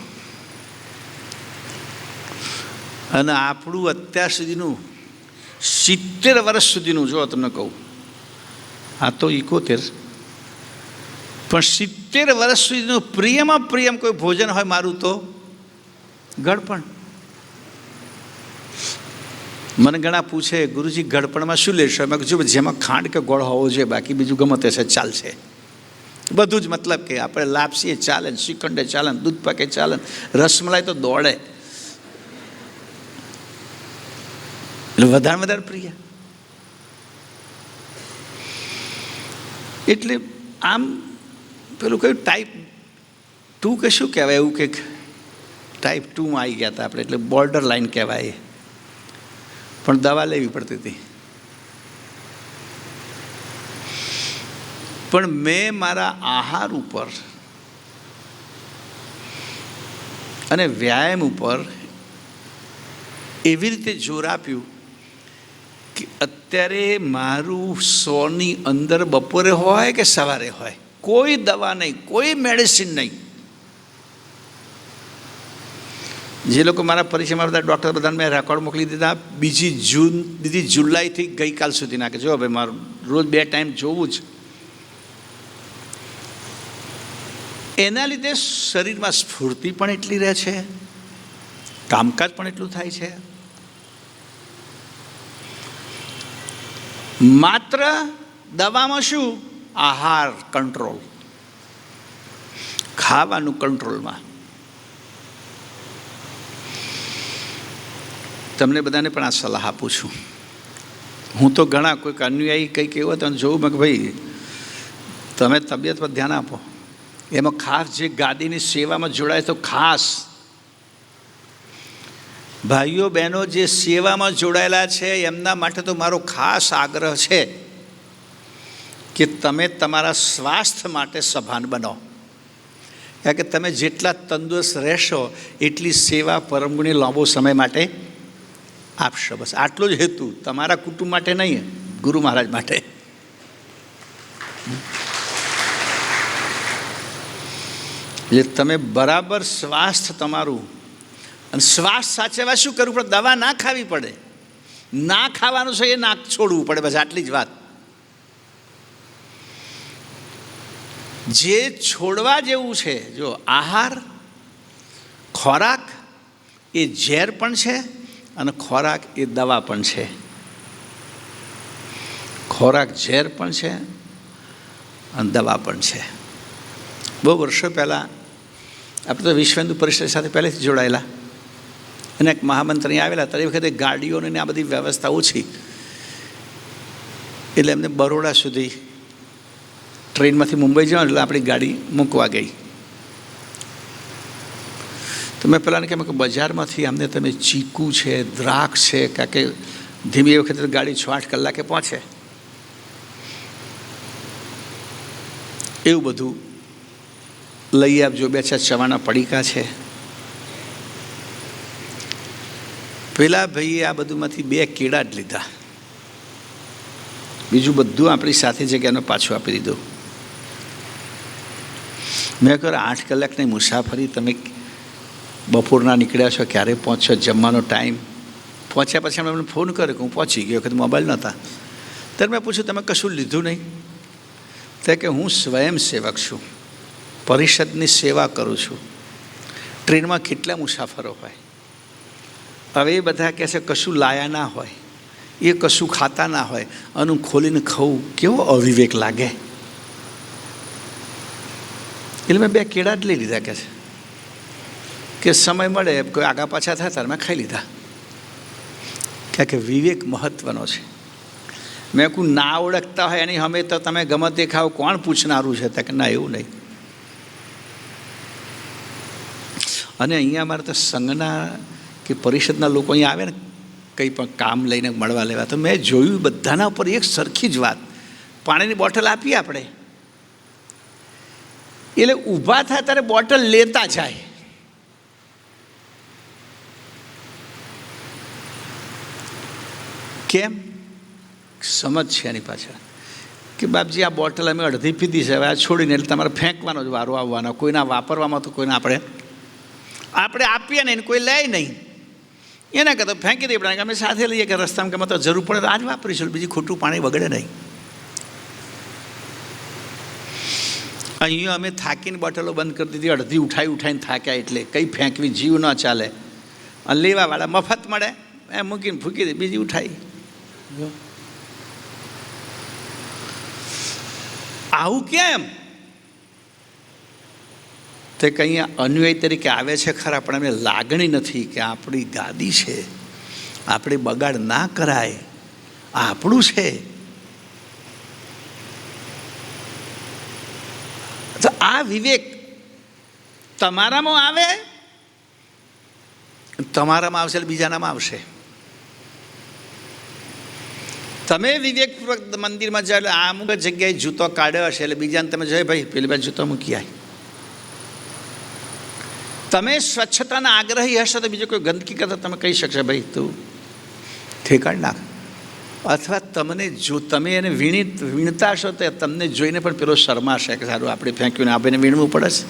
અને આપણું અત્યાર સુધીનું 70 વર્ષ સુધીનું, જો તમને કહું, આ તો 71, પણ 70 વર્ષ સુધીનું પ્રિયમાં પ્રિયમ કોઈ ભોજન હોય મારું તો ગળપણ. મને ઘણા પૂછે, ગુરુજી ગળપણમાં શું લેશો? મેં કીધું જેમાં ખાંડ કે ગોળ હોવો જોઈએ, બાકી બીજું ગમે તે છે ચાલશે. બધું જ, મતલબ કે આપણે લાપસીએ ચાલે, શ્રીખંડે ચાલે, દૂધ પાકે ચાલે, રસમલાઈ તો દોડે. એટલે વધારે પ્રિય. એટલે આમ પેલું કયું ટાઈપ 2 કે શું કહેવાય, એવું કંઈક ટાઈપ 2માં આવી ગયા હતા આપણે. એટલે બોર્ડર લાઈન કહેવાય. પણ દવા લેવી પડતી હતી. પણ મેં મારા આહાર ઉપર અને વ્યાયામ ઉપર એવી રીતે જોર આપ્યું કે અત્યારે મારું 100ની અંદર બપોરે હોય કે સવારે હોય, કોઈ દવા નહીં, કોઈ મેડિસિન નહીં. જે લોકો મારા પરિચયમાં બધા ડૉક્ટર બધાને મેં રેકોર્ડ મોકલી દીધા. 2 જુલાઈથી ગઈકાલ સુધી નાખે. જો ભાઈ મારું રોજ 2 ટાઈમ જોવું જ. એના લીધે શરીરમાં સ્ફૂર્તિ પણ એટલી રહે છે, કામકાજ પણ એટલું થાય છે. માત્ર દવામાં શું, આહાર કંટ્રોલ, ખાવાનું કંટ્રોલમાં. તમને બધાને પણ આ સલાહ આપું છું. હું તો ઘણા કોઈક અનુયાયી કંઈક એવો તો જોઉં મેં કે ભાઈ તમે તબિયત પર ધ્યાન આપો. એમાં ખાસ જે ગાદીની સેવામાં જોડાય તો ખાસ ભાઈઓ બહેનો જે સેવામાં જોડાયેલા છે એમના માટે તો મારો ખાસ આગ્રહ છે કે તમે તમારા સ્વાસ્થ્ય માટે સભાન બનો. કારણ કે તમે જેટલા તંદુરસ્ત રહેશો એટલી સેવા પરમગુણી લાંબો સમય માટે આપશો. બસ આટલો જ હેતુ, તમારા કુટુંબ માટે નહીં, ગુરુ મહારાજ માટે. એટલે તમે બરાબર સ્વાસ્થ્ય તમારું, અને સ્વાસ્થ્ય સાચવવા શું કરવું પડે? દવા ના ખાવી પડે, ના ખાવાનું છે એ ના છોડવું પડે, બસ આટલી જ વાત. જે છોડવા જેવું છે, જો આહાર, ખોરાક એ ઝેર પણ છે અને ખોરાક એ દવા પણ છે. ખોરાક ઝેર પણ છે અને દવા પણ છે. બહુ વર્ષો પહેલાં આપણે તો વિશ્વ હિન્દુ પરિષદ સાથે પહેલેથી જોડાયેલા, અને એક મહામંત્રી આવેલા. ત્યારે એ વખતે ગાડીઓની આ બધી વ્યવસ્થા ઓછી, એટલે એમને બરોડા સુધી ટ્રેનમાંથી મુંબઈ જવાનું, એટલે આપણી ગાડી મૂકવા ગઈ. તો મેં પહેલાંને કહ્યું કે બજારમાંથી અમને તમે ચીકુ છે, દ્રાક્ષ છે, કારણ કે ધીમી એ વખતે ગાડી 6-8 કલાકે પહોંચે, એવું બધું લઈ આપજો. 2-4 ચવાના પડીકા છે. પેલા ભાઈએ આ બધુંમાંથી 2 કેળા જ લીધા, બીજું બધું આપણી સાથે જગ્યાનો પાછું આપી દીધું. મેં કહ્યું 8 કલાકની મુસાફરી, તમે બપોરના નીકળ્યા છો, ક્યારે પહોંચશો? જમવાનો ટાઈમ. પહોંચ્યા પછી એમણે ફોન કર્યો કે હું પહોંચી ગયો. વખત મોબાઈલ નહોતા. ત્યારે મેં પૂછ્યું તમે કશું લીધું નહીં? તે કે હું સ્વયંસેવક છું, પરિષદની સેવા કરું છું. ટ્રેનમાં કેટલા મુસાફરો હોય, હવે એ બધા કહે છે કશું લાયા ના હોય, એ કશું ખાતા ના હોય, આનું ખોલીને ખાવું કેવો અવિવેક લાગે. એટલે મેં 2 કેળા જ લઈ લીધા કે સમય મળે કોઈ આગા પાછા થાય ત્યારે મેં ખાઈ લીધા. કારણ કે વિવેક મહત્વનો છે. મેં કોઈ ના ઓળખતા હોય એની અમે તો તમે ગમે તે ખાવ, કોણ પૂછનારું છે? કે ના, એવું નહીં. અને અહીંયા અમારે તો સંઘના કે પરિષદના લોકો અહીંયા આવે ને કંઈ પણ કામ લઈને મળવા લેવા, તો મેં જોયું બધાના ઉપર એક સરખી જ વાત. પાણીની બોટલ આપીએ આપણે, એટલે ઊભા થાય ત્યારે બોટલ લેતા જાય. કેમ? સમજ છે એની પાછળ કે બાપજી આ બોટલ અમે અડધી પીધી છે, હવે આ છોડીને એટલે તમારે ફેંકવાનો જ વારો આવવાનો. કોઈના વાપરવામાં તો કોઈને આપણે આપીએ નહીં, કોઈ લે નહીં. એના કરતાં ફેંકી દઈએ. આપણે અમે સાથે લઈએ કે રસ્તામાં ગમે તો જરૂર પડે તો આજ વાપરીશું, બીજી ખોટું પાણી બગડે નહીં. અહીંયા અમે થાકીને બોટલો બંધ કરી દીધી, અડધી ઉઠાઈને થાક્યા એટલે કંઈ ફેંકવી, જીવ ન ચાલે. અને લેવાવાળા મફત મળે એમ મૂકીને ફૂંકી દે, બીજી ઉઠાઈ. આવું કેમ? તે કંઈ અન્વય તરીકે આવે છે ખરા, પણ એમને લાગણી નથી કે આપણી ગાદી છે, આપણે બગાડ ના કરાય, આપણું છે. તો આ વિવેક તમારામાં આવે, તમારામાં આવશે એટલે બીજાનામાં આવશે. તમે વિવેકપૂર્વક મંદિરમાં જાઓ એટલે અમુક જગ્યાએ જૂતો કાઢ્યો હશે એટલે બીજાને તમે જોઈએ ભાઈ પેલી બાજુ જૂતો મૂકી આય. તમે સ્વચ્છતાના આગ્રહી હશો તો બીજો કોઈ ગંદકી કરતા તમે કહી શકશો ભાઈ તું ઠેકાણ નાખ. અથવા તમને જો તમે એને વીણતા હશો તો તમને જોઈને પણ પેલો શરમાશે કે સારું આપણે ફેંક્યું ને આપણે વીણવું પડે છે.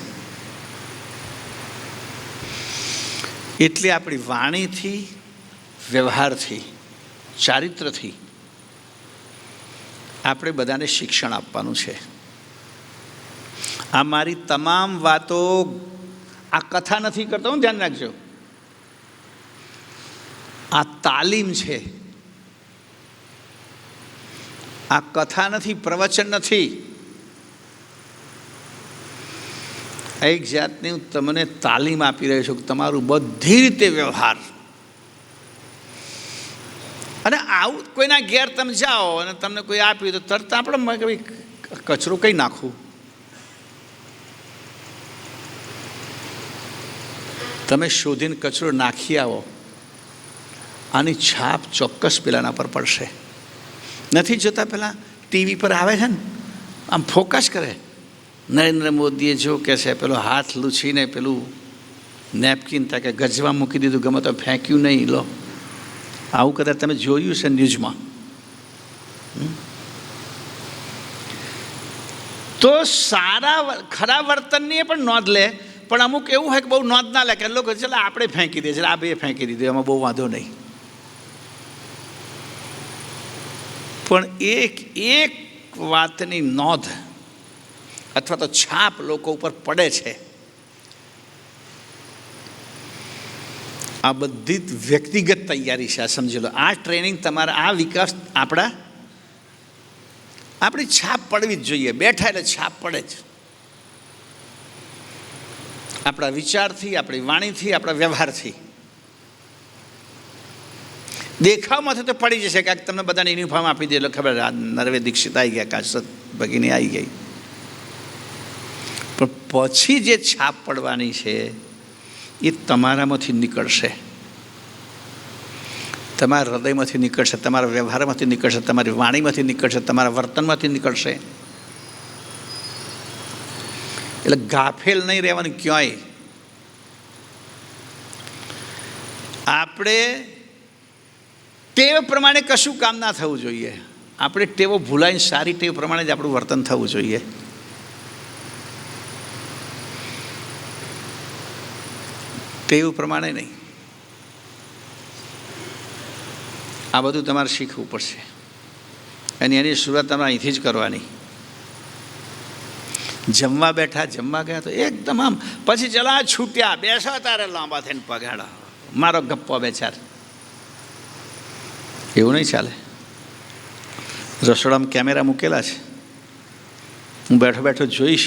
એટલે આપણી વાણીથી, વ્યવહારથી, ચારિત્રથી આપણે બધાને શિક્ષણ આપવાનું છે. આ મારી તમામ વાતો આ કથા નથી કરતો, હું ધ્યાન રાખજો. આ તાલીમ છે, આ કથા નથી, પ્રવચન નથી. એક જાતની હું તમને તાલીમ આપી રહ્યો છું કે તમારું બધી રીતે વ્યવહાર. અને આવું કોઈના ઘેર તમે જાઓ અને તમને કોઈ આપ્યું તો તરત આપણે કચરો કંઈ નાખવું. તમે શોધીને કચરો નાખી આવો, આની છાપ ચોક્કસ પેલાના પર પડશે. નથી જોતા પેલા ટીવી પર આવે છે ને આમ ફોકસ કરે, નરેન્દ્ર મોદીએ જો કે છે પેલો હાથ લૂછીને પેલું નેપકિન થાય કે ગજવા મૂકી દીધું, ગમે તો ફેંક્યું નહીં. લો, આવું કદાચ તમે જોયું છે ન્યૂઝમાં. તો સારા ખરા વર્તનની પણ નોંધ લે, પણ અમુક એવું હોય કે બહુ નોંધ ના લે કે લોકો ચાલો આપણે ફેંકી દઈએ, આ બે ફેંકી દીધું, એમાં બહુ વાંધો નહીં. પણ એક વાતની નોંધ અથવા તો છાપ લોકો ઉપર પડે છે. આ બધી જ વ્યક્તિગત તૈયારી છે, આ સમજી લો. આ ટ્રેનિંગ તમારા, આ વિકાસ આપણી છાપ પડવી જ જોઈએ. બેઠા એટલે છાપ પડે જ. આપણા વિચારથી, આપણી વાણીથી, આપણા વ્યવહારથી. દેખાવમાંથી તો પડી જશે કે તમને બધાને યુનિફોર્મ આપી દે એટલે ખબર આ નરવે દીક્ષિત આવી ગયા, કાશરત ભગીની આવી ગઈ. પણ પછી જે છાપ પડવાની છે એ તમારામાંથી નીકળશે, તમારા હૃદયમાંથી નીકળશે, તમારા વ્યવહારમાંથી નીકળશે, તમારી વાણીમાંથી નીકળશે, તમારા વર્તનમાંથી નીકળશે. એટલે ગાફેલ નહીં રહેવાનું ક્યાંય. આપણે ટેવ પ્રમાણે કશું કામ ના થવું જોઈએ. આપણે ટેવો ભૂલાઈને સારી ટેવ પ્રમાણે જ આપણું વર્તન થવું જોઈએ. ટેવ પ્રમાણે નહીં. આ બધું તમારે શીખવું પડશે અને એની શરૂઆત તમારે અહીંથી જ કરવાની. જમવા બેઠા, જમવા ગયા તો એકદમ આમ, પછી ચલા છૂટ્યા, બેસો તારે લાંબા થઈને પગાડા, મારો ગપ્પો બે ચાર. એવું નહીં ચાલે. રસોડામાં કેમેરા મૂકેલા છે, હું બેઠો બેઠો જોઈશ,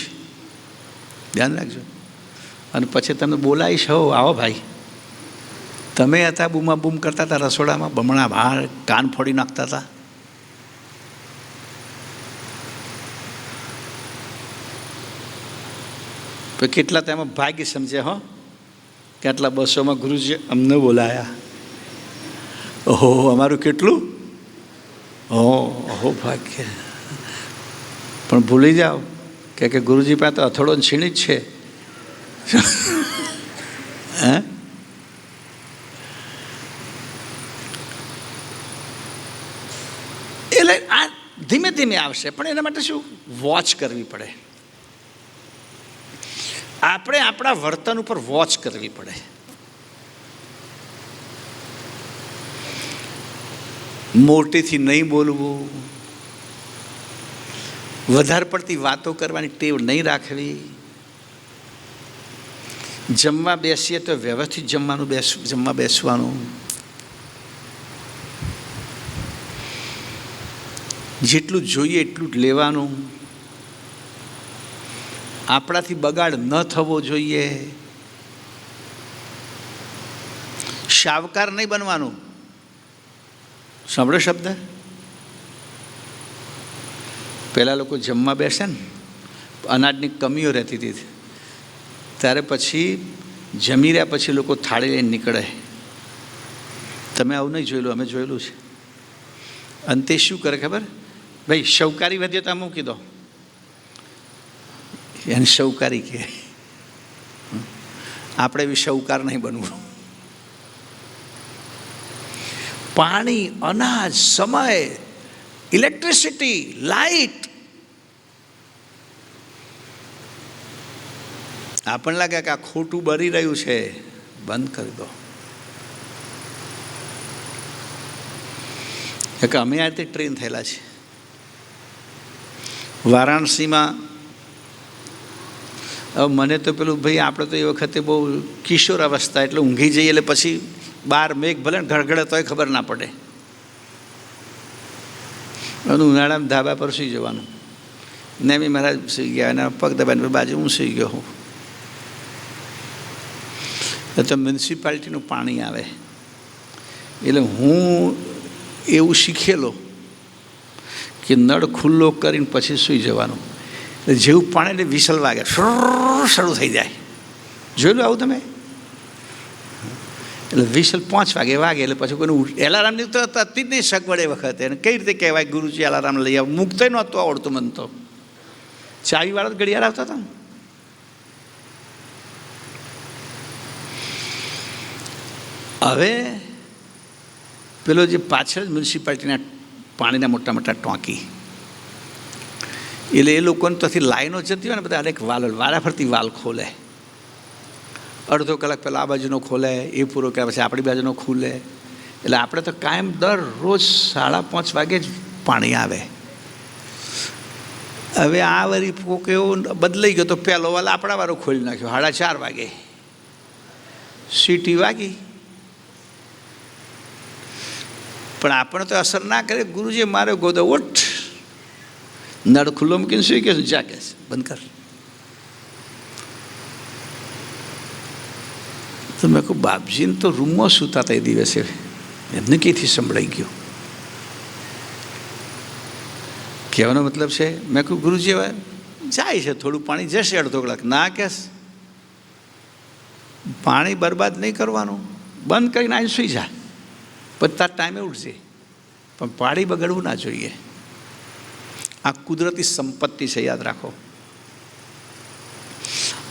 ધ્યાન રાખજો. અને પછી તમને બોલાવીશ, હો આવો ભાઈ, તમે હતા બૂમા બૂમ કરતા હતા રસોડામાં, બમણા બહાર કાન ફોડી નાખતા હતા. તો કેટલા તેમાં ભાગ્ય સમજે હો કે આટલા બસોમાં ગુરુજી અમને બોલાયા. ઓહો, અમારું કેટલું ઓહો ભાગ્ય. પણ ભૂલી જાઓ કે ગુરુજી પાસે તો અથડો છીણી જ છે. હે, એટલે આ ધીમે ધીમે આવશે, પણ એના માટે શું વોચ કરવી પડે. આપણે આપણા વર્તન ઉપર વોચ કરવી પડે. મોટેથી નહીં બોલવું, વધારે પડતી વાતો કરવાની ટેવ નહીં રાખવી. જમવા બેસીએ તો વ્યવસ્થિત જમવા બેસવાનું. જેટલું જોઈએ એટલું જ લેવાનું. આપણાથી બગાડ ન થવો જોઈએ. શાવકાર નહીં બનવાનું. સાંભળો શબ્દ. પહેલાં લોકો જમવા બેસે ને, અનાજની કમીઓ રહેતી હતી, ત્યારે પછી જમી રહ્યા પછી લોકો થાળી લઈને નીકળે. તમે આવું નહીં જોયેલું, અમે જોયેલું છે. અંતે શું કરે ખબર? ભાઈ શૌકારી વધ્યતા મૂકી દો, એને શૌકારી કહે. આપણે એવી શૌકાર નહીં બનવું. પાણી, અનાજ, સમય, ઇલેક્ટ્રિસિટી, લાઇટ, આપણને લાગે કે આ ખોટું બળી રહ્યું છે, બંધ કરી દો. કે અમે આ રીતે ટ્રેન થયેલા છે. વારાણસીમાં હવે મને તો પેલું ભાઈ, આપણે તો એ વખતે બહુ કિશોર અવસ્થા, એટલે ઊંઘી જઈએ એટલે પછી બહાર મેઘ ભલે ગળગળે તોય ખબર ના પડે. ઉનાળામાં ધાબા પર સૂઈ જવાનું. ને બી મહારાજ સૂઈ ગયા અને પગ દબાઈને બાજુ હું સૂઈ ગયો હું. તો મ્યુનિસિપાલિટીનું પાણી આવે એટલે હું એવું શીખેલો કે નળ ખુલ્લો કરીને પછી સૂઈ જવાનું. એટલે જેવું પાણી એટલે વિસલ વાગે, શરૂ થઈ જાય. જોયેલું આવું તમે? એટલે વિસલ 5 વાગે એટલે પછી કોઈનું એલાર્મની તો હતી જ નહીં સગવડ એ વખતે. એને કઈ રીતે કહેવાય ગુરુજી એલાર્મ લઈ આવ? મૂકતોય નહોતું આવડતું મને તો. ચાવીવાળા ઘડિયાળ આવતા હતા ને. હવે પેલો જે પાછળ મ્યુનિસિપાલિટીના પાણીના મોટા મોટા ટાંકી, એટલે એ લોકોને ત્યાંથી લાઈનો જતી હોય ને, બધા હરેક વારા ફરતી વાલ ખોલે. અડધો કલાક પહેલાં આ બાજુનો ખોલે, એ પૂરો કર્યા પછી આપણી બાજુનો ખુલે. એટલે આપણે તો કાયમ દરરોજ 5:30 વાગે જ પાણી આવે. હવે આ વળી પોક એવો બદલાઈ ગયો તો પહેલો વાલ આપણા વાળો ખોલી નાખ્યો 4:30 વાગે. સીટી વાગી, પણ આપણે તો અસર ના કરે. ગુરુજી મારે ગોદો ઉઠ, નળ ખુલ્લો મૂકીને સુઈ ગયો, જા કે બંધ કર. તો મેં કહું બાપજીને તો રૂમમાં સૂતા હતા એ દિવસે, એમને ક્યાંથી સંભળાઈ ગયું? કહેવાનો મતલબ છે, મેં કહું ગુરુજી હવે જાય છે, થોડું પાણી જશે અડધો કલાક. ના કે પાણી બરબાદ નહીં કરવાનું, બંધ કરીને આવીને સુઈ જા, બધા ટાઈમે ઉઠશે, પણ પાણી બગડવું ના જોઈએ. આ કુદરતી સંપત્તિ છે, યાદ રાખો.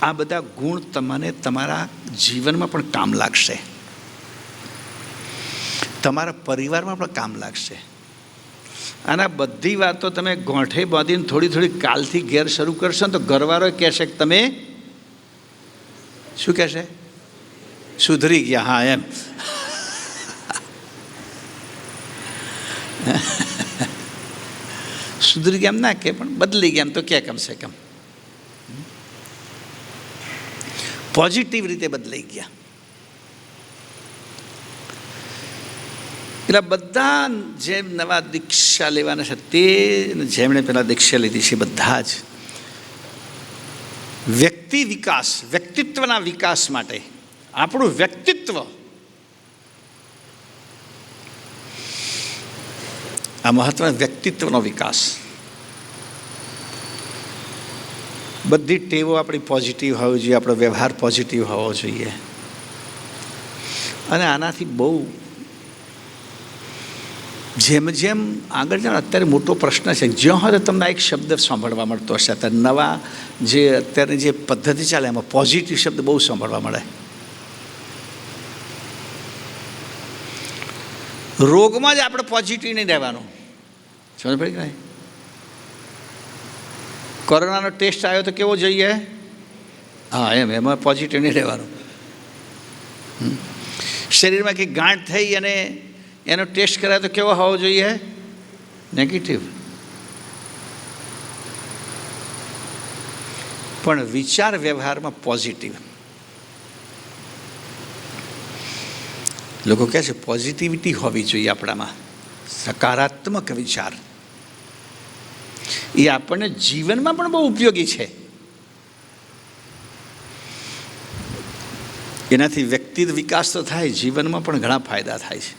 આ બધા ગુણ તમને તમારા જીવનમાં પણ કામ લાગશે, તમારા પરિવારમાં પણ કામ લાગશે. અને બધી વાતો તમે ગોઠે બાંધીને થોડી થોડી કાલથી ઘેર શરૂ કરશો ને તો ઘરવાળો કહેશે કે તમે શું કહેશે? સુધરી ગયા. હા એમ. સુધરી ગયા એમ ના કે, પણ બદલી ગયા એમ તો કે કમસે કમ પોઝિટિવ રીતે બદલાઈ ગયા. એટલે બધા જે નવા દીક્ષા લેવાના છે તે જેમણે પહેલાં દીક્ષા લીધી છે બધા જ વ્યક્તિ વિકાસ, વ્યક્તિત્વના વિકાસ માટે આપણું વ્યક્તિત્વ આ મહત્વનો વ્યક્તિત્વનો વિકાસ, બધી ટેવો આપણી પોઝિટિવ હોવી જોઈએ, આપણો વ્યવહાર પોઝિટિવ હોવો જોઈએ. અને આનાથી બહુ જેમ જેમ આગળ જાઓ અત્યારે મોટો પ્રશ્ન છે, જ્યાં હોય તો તમને એક શબ્દ સાંભળવા મળતો હશે. અત્યારે નવા જે અત્યારે જે પદ્ધતિ ચાલે એમાં પોઝિટિવ શબ્દ બહુ સાંભળવા મળે. રોગમાં જ આપણે પોઝિટિવ નહીં રહેવાનું. સમજ પડી કે નહીં? કોરોનાનો ટેસ્ટ આવ્યો તો કેવો જોઈએ? હા, એમાં પોઝિટિવ નહીં રહેવાનું. શરીરમાં કંઈક ગાંઠ થઈ અને એનો ટેસ્ટ કરાય તો કેવો હોવો જોઈએ? નેગેટિવ. પણ વિચાર વ્યવહારમાં પોઝિટિવ. લોકો કહે છે પોઝિટિવિટી હોવી જોઈએ આપણામાં, સકારાત્મક વિચાર. એ આપણને જીવનમાં પણ બહુ ઉપયોગી છે. એનાથી વ્યક્તિત્વ વિકાસ તો થાય, જીવનમાં પણ ઘણા ફાયદા થાય છે.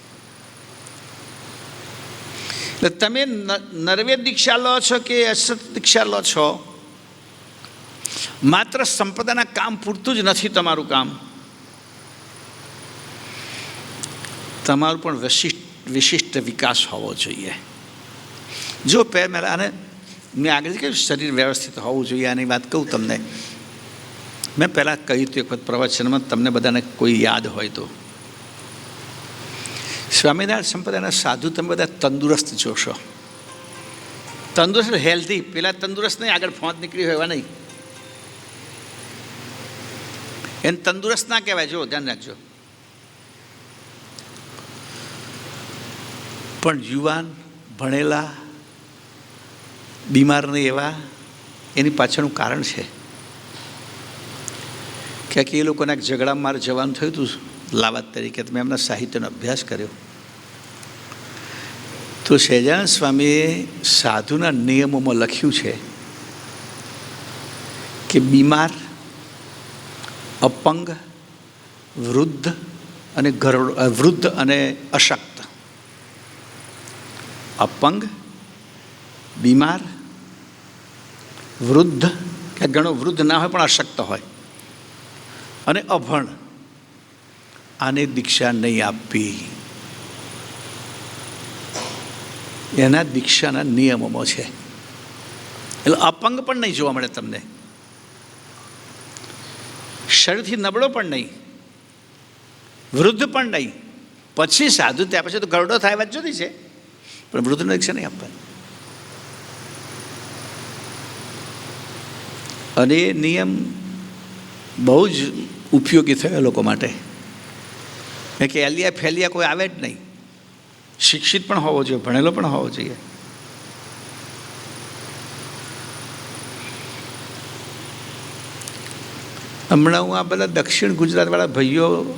એટલે તમે નરવેદ દીક્ષા લો છો કે અસત દીક્ષા લો છો, માત્ર સંપ્રદાયના કામ પૂરતું જ નથી તમારું કામ. તમારું પણ વિશિષ્ટ વિકાસ હોવો જોઈએ. જો પહેલાં અને મેં આગળ કહ્યું શરીર વ્યવસ્થિત હોવું જોઈએ, આની વાત કહું તમને. મેં પહેલાં કહ્યું હતું એક વખત પ્રવચનમાં, તમને બધાને કોઈ યાદ હોય તો. સ્વામિનારાયણ સંપ્રદાયના સાધુ તમે બધા તંદુરસ્ત જોશો. તંદુરસ્ત હેલ્ધી, પેલા તંદુરસ્ત નહીં, આગળ ફોંદ નીકળી હોય એવા નહીં. એને તંદુરસ્ત ના કહેવાય, જો ધ્યાન રાખજો. પણ યુવાન, ભણેલા, બીમાર નહીં એવા, એની પાછળનું કારણ છે ક્યાંક એ લોકોને એક ઝઘડામાં મારે જવાનું થયું હતું લાવાત તરીકે. મેં એમના સાહિત્યનો અભ્યાસ કર્યો તો સહજાનંદ સ્વામીએ સાધુના નિયમોમાં લખ્યું છે કે બીમાર, અપંગ, વૃદ્ધ અને અશક્ત. અપંગ, બીમાર, વૃદ્ધ કે ઘણો વૃદ્ધ ના હોય પણ અશક્ત હોય, અને અભણ, આને દીક્ષા નહીં આપવી. એના દીક્ષાના નિયમોમાં છે. એટલે અપંગ પણ નહીં જોવા મળે તમને, શરીરથી નબળો પણ નહીં, વૃદ્ધ પણ નહીં. પછી સાધુ ત્યાં પછી તો ગરડો થાય વાત જુદી છે, પણ વૃદ્ધને દીક્ષા નહીં આપવાની. અને એ નિયમ બહુ જ ઉપયોગી થયો લોકો માટે. કે એલિયા ફેલિયા કોઈ આવે જ નહીં. શિક્ષિત પણ હોવો જોઈએ, ભણેલો પણ હોવો જોઈએ. હમણાં હું આ બધા દક્ષિણ ગુજરાતવાળા ભાઈઓમાં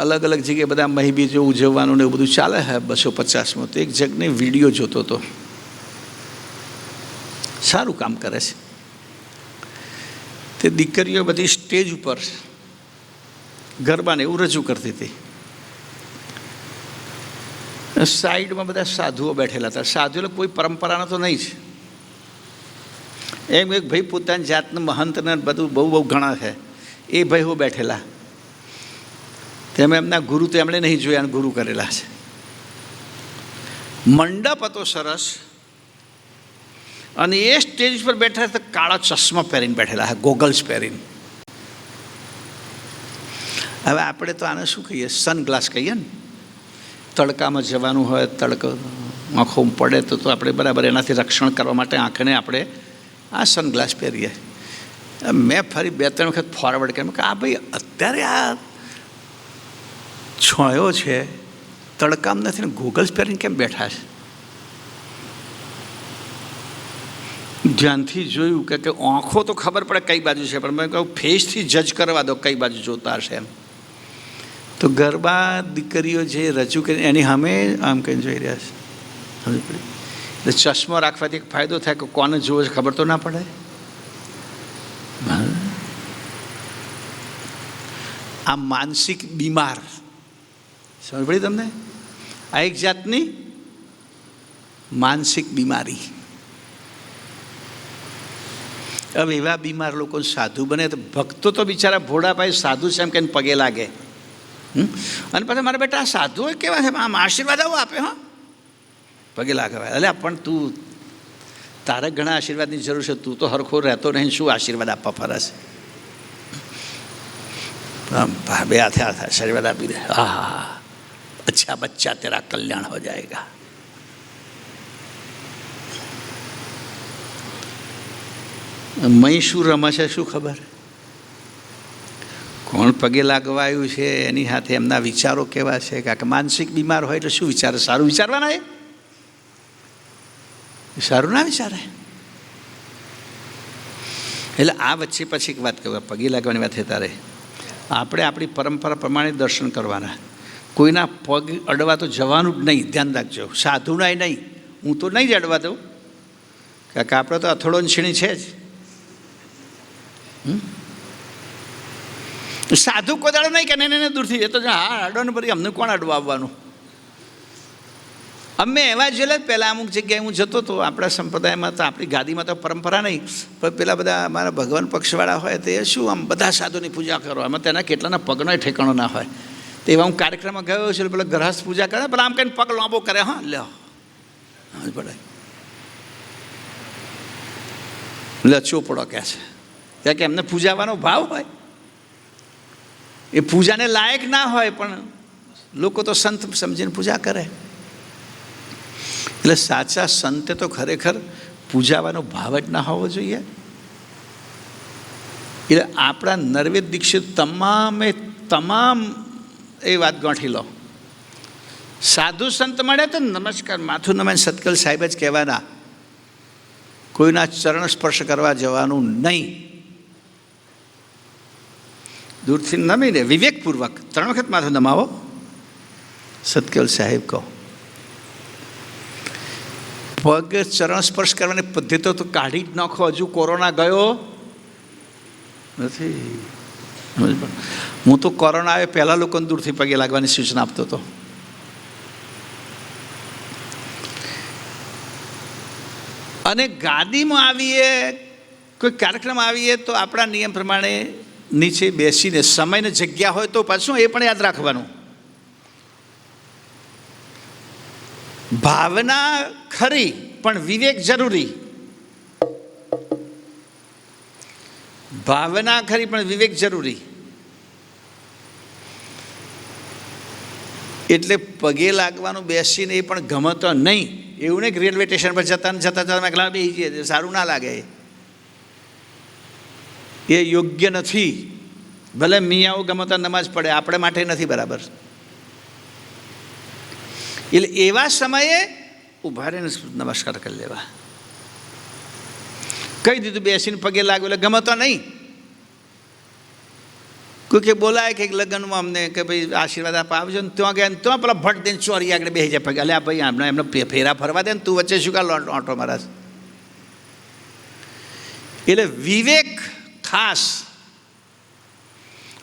અલગ અલગ જગ્યાએ બધા મહીબી જો ઉજવવાનું ને એવું બધું ચાલે છે 250માં, તો એક જગને વિડીયો જોતો હતો. સારું કામ કરે છે. તે દીકરીઓ બધી સ્ટેજ ઉપર ગરબાને એવું રજૂ કરતી હતી. સાઈડમાં બધા સાધુઓ બેઠેલા હતા. સાધુ એટલે કોઈ પરંપરાનો તો નહીં જ. એમ એક ભાઈ પોતાની જાતનું મહંતને બધું બહુ ઘણા છે, એ ભાઈ હું બેઠેલા. તેમાં એમના ગુરુ તો એમણે નહીં જોયા, ગુરુ કરેલા છે. મંડપ હતો સરસ, અને એ સ્ટેજ પર બેઠા તો કાળા ચશ્મા પહેરીને બેઠેલા છે, ગોગલ્સ પહેરીને. હવે આપણે તો આને શું કહીએ, સનગ્લાસ કહીએ ને. તડકામાં જવાનું હોય, તડકો આંખો પડે તો આપણે બરાબર એનાથી રક્ષણ કરવા માટે આંખને આપણે આ સનગ્લાસ પહેરીએ. મેં ફરી 2-3 વખત ફોરવર્ડ કર્યું કે આ ભાઈ અત્યારે આ છોયો છે, તડકામાં નથી ને ગોગલ્સ પહેરીને કેમ બેઠા છે? ધ્યાનથી જોયું કે આંખો તો ખબર પડે કઈ બાજુ છે, પણ મેં કહું ફેસથી જજ કરવા દો કઈ બાજુ જોતા હશે એમ. તો ગરબા દીકરીઓ જે રજૂ કરી એની સામે આમ કહીને જોઈ રહ્યા છે, સમજ પડી? એટલે ચશ્મો રાખવાથી એક ફાયદો થાય કે કોને જોવે છે ખબર તો ના પડે. આ માનસિક બીમાર, સમજ પડી તમને? આ એક જાતની માનસિક બીમારી. હવે એવા બીમાર લોકો સાધુ બને તો ભક્તો તો બિચારા ભોળાભાઈ સાધુ છે એમ કહીને પગે લાગે. અને પછી મારા બેટા આ સાધુઓ કેવા છે, આમ આશીર્વાદ આવો આપે, હા પગે લાગવા. એટલે પણ તું, તારે ઘણા આશીર્વાદની જરૂર છે, તું તો હરખો રહેતો નહીં, શું આશીર્વાદ આપવા ફરે છે? બે હાથે આશીર્વાદ આપી દે, હા હા હા, અચ્છા બચ્ચા તેરા કલ્યાણ હો જાયગા. મય શું રમે છે શું ખબર? કોણ પગે લાગવા આવ્યું છે એની સાથે એમના વિચારો કેવા છે? કારણ કે માનસિક બીમાર હોય એટલે શું વિચારે? સારું વિચારવાના, એ સારું ના વિચારે. એટલે આ વચ્ચે પછી એક વાત કહું, પગે લાગવાની વાત છે તારે આપણે આપણી પરંપરા પ્રમાણે દર્શન કરવાના. કોઈના પગ અડવા તો જવાનું જ નહીં, ધ્યાન રાખજો. સાધુના નહીં, હું તો નહીં જ અડવા દઉં, કારણ કે આપણે તો અથડો છીણી છે જ. સાધુ કોદાળો નહીં કે એને દૂરથી એ તો હા અડો ને ભરી અમને કોણ અડવા આવવાનું? અમે એવા જેલા પહેલાં અમુક જગ્યાએ હું જતો હતો, આપણા સંપ્રદાયમાં તો આપણી ગાદીમાં તો પરંપરા નહીં, પણ પેલા બધા અમારા ભગવાન પક્ષવાળા હોય તે શું આમ બધા સાધુની પૂજા કરો, આમાં તેના કેટલાના પગનો ઠેકાણો ના હોય. તો એવા હું કાર્યક્રમમાં ગયો છું, પેલા ગ્રહસ્થ પૂજા કરે, પેલા આમ કહીને પગ લાંબો કરે, હા લ્યો પડે લે ચોપડો કહે છે, કારણ કે એમને પૂજાવાનો ભાવ હોય. એ પૂજાને લાયક ના હોય પણ લોકો તો સંત સમજીને પૂજા કરે. એટલે સાચા સંતે તો ખરેખર પૂજાવાનો ભાવ જ ના હોવો જોઈએ. એટલે આપણા નરવેદ દીક્ષિત તમામ એ વાત ગોઠી લો. સાધુ સંત મળે તો નમસ્કાર માથું નમાઈને સતકલ સાહેબ જ કહેવાના, કોઈના ચરણ સ્પર્શ કરવા જવાનું નહીં. દૂરથી નમીને વિવેકપૂર્વક 3 વખત માથું નમાવો, સતકેવલ સાહેબ કહો. પગ ચરણ સ્પર્શ કરવાની પદ્ધતિ તો કાઢી જ નાખો, હજુ કોરોના ગયો નથી. હું તો કોરોના આવે પહેલાં લોકોને દૂરથી પગે લાગવાની સૂચના આપતો હતો. અને ગાદીમાં આવીએ, કોઈ કાર્યક્રમ આવીએ તો આપણા નિયમ પ્રમાણે નીચે બેસીને, સમયને જગ્યા હોય તો પાછું એ પણ યાદ રાખવાનું. ભાવના ખરી પણ વિવેક જરૂરી. ભાવના ખરી પણ વિવેક જરૂરી. એટલે પગે લાગવાનું બેસીને એ પણ ગમતો નહીં. એવું નહીં કે રેલવે સ્ટેશન પર જતા મેં બેસી જઈએ, સારું ના લાગે, એ યોગ્ય નથી. ભલે મિયાઓ ગમતા નમાજ પડે, આપણે માટે નથી બરાબર. એટલે એવા સમયે ઊભા રહીને નમસ્કાર કરી લેવા. કહી દીધું બેસીને પગે લાગ્યું એટલે ગમતો નહીં. કોઈ કે બોલાય કે લગ્નમાં અમને કે ભાઈ આશીર્વાદ આપવા આવજો ને, ત્યાં ગયા ને ત્યાં પેલા ભટ દઈને ચોરી આગળ બેસી જાય પગે. અલ્યા ભાઈ આમને એમને ફેરા ફરવા દે ને, તું વચ્ચે શું કા ઓટો મારા? એટલે વિવેક ખાસ.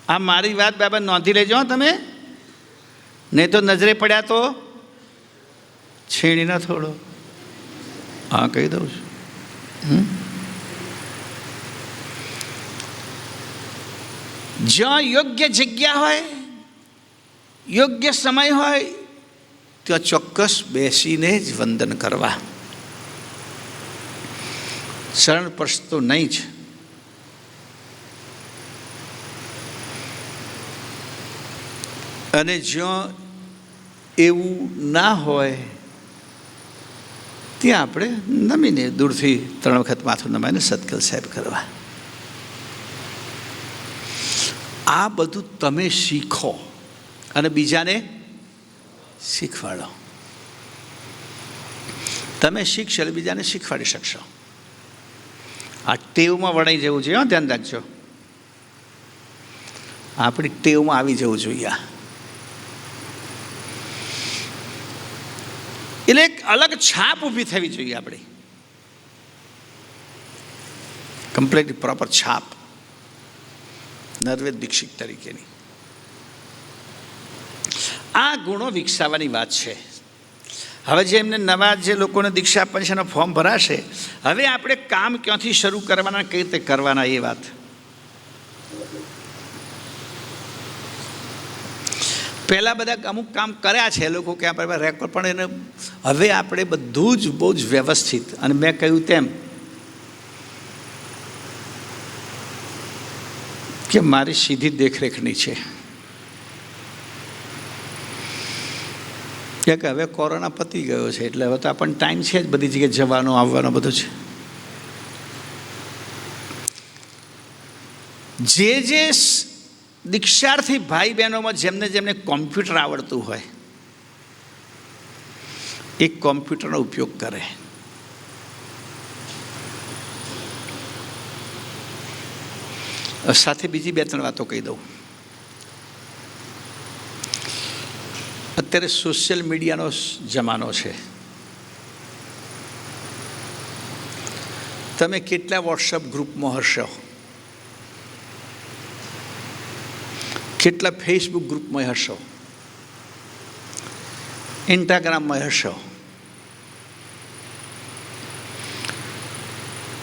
આ મારી વાત બાબત નોંધી લેજો તમે, નહીં તો નજરે પડ્યા તો છીણી ના થોડો. હા કહી દઉં છું. જ્યાં યોગ્ય જગ્યા હોય, યોગ્ય સમય હોય, ત્યાં ચોક્કસ બેસીને જ વંદન કરવા. શરણ સ્પર્શ તો નહીં જ. અને જ્યાં એવું ના હોય ત્યાં આપણે નમીને દૂરથી 3 વખત માથું નમાઈને સતકલ સાહેબ કરવા. આ બધું તમે શીખો અને બીજાને શીખવાડો. તમે શીખશો એટલે બીજાને શીખવાડી શકશો. આ ટેવમાં વળાઈ જવું જોઈએ, ધ્યાન રાખજો. આપણી ટેવમાં આવી જવું જોઈએ. એટલે એક અલગ છાપ ઊભી થવી જોઈએ આપણી, કમ્પ્લીટલી પ્રોપર છાપ નરવેદ દીક્ષિત તરીકેની. આ ગુણો વિકસાવવાની વાત છે. હવે જે એમને નવા જે લોકોને દીક્ષા આપવાની છે એનું ફોર્મ ભરાશે. હવે આપણે કામ ક્યાંથી શરૂ કરવાના, કઈ રીતે કરવાના એ વાત. પહેલાં બધા અમુક કામ કર્યા છે લોકો કે આપણે રેકોર્ડ, પણ એને હવે આપણે બધું જ બહુ જ વ્યવસ્થિત, અને મેં કહ્યું તેમ કે મારી સીધી દેખરેખની છે. કે હવે કોરોના પતી ગયો છે એટલે હવે તો આપણને ટાઈમ છે જ બધી જગ્યાએ જવાનો આવવાનો બધું છે. જે દીક્ષાર્થી ભાઈ બહેનોમાં જેમને જેમને કોમ્પ્યુટર આવડતું હોય એ કોમ્પ્યુટરનો ઉપયોગ કરે. સાથે બીજી 2-3 વાતો કહી દઉં. અત્યારે સોશિયલ મીડિયાનો જમાનો છે. તમે કેટલા વોટ્સઅપ ગ્રુપમાં હશો, કેટલા ફેસબુક ગ્રુપમાં હશો, ઇન્સ્ટાગ્રામમાં હશો,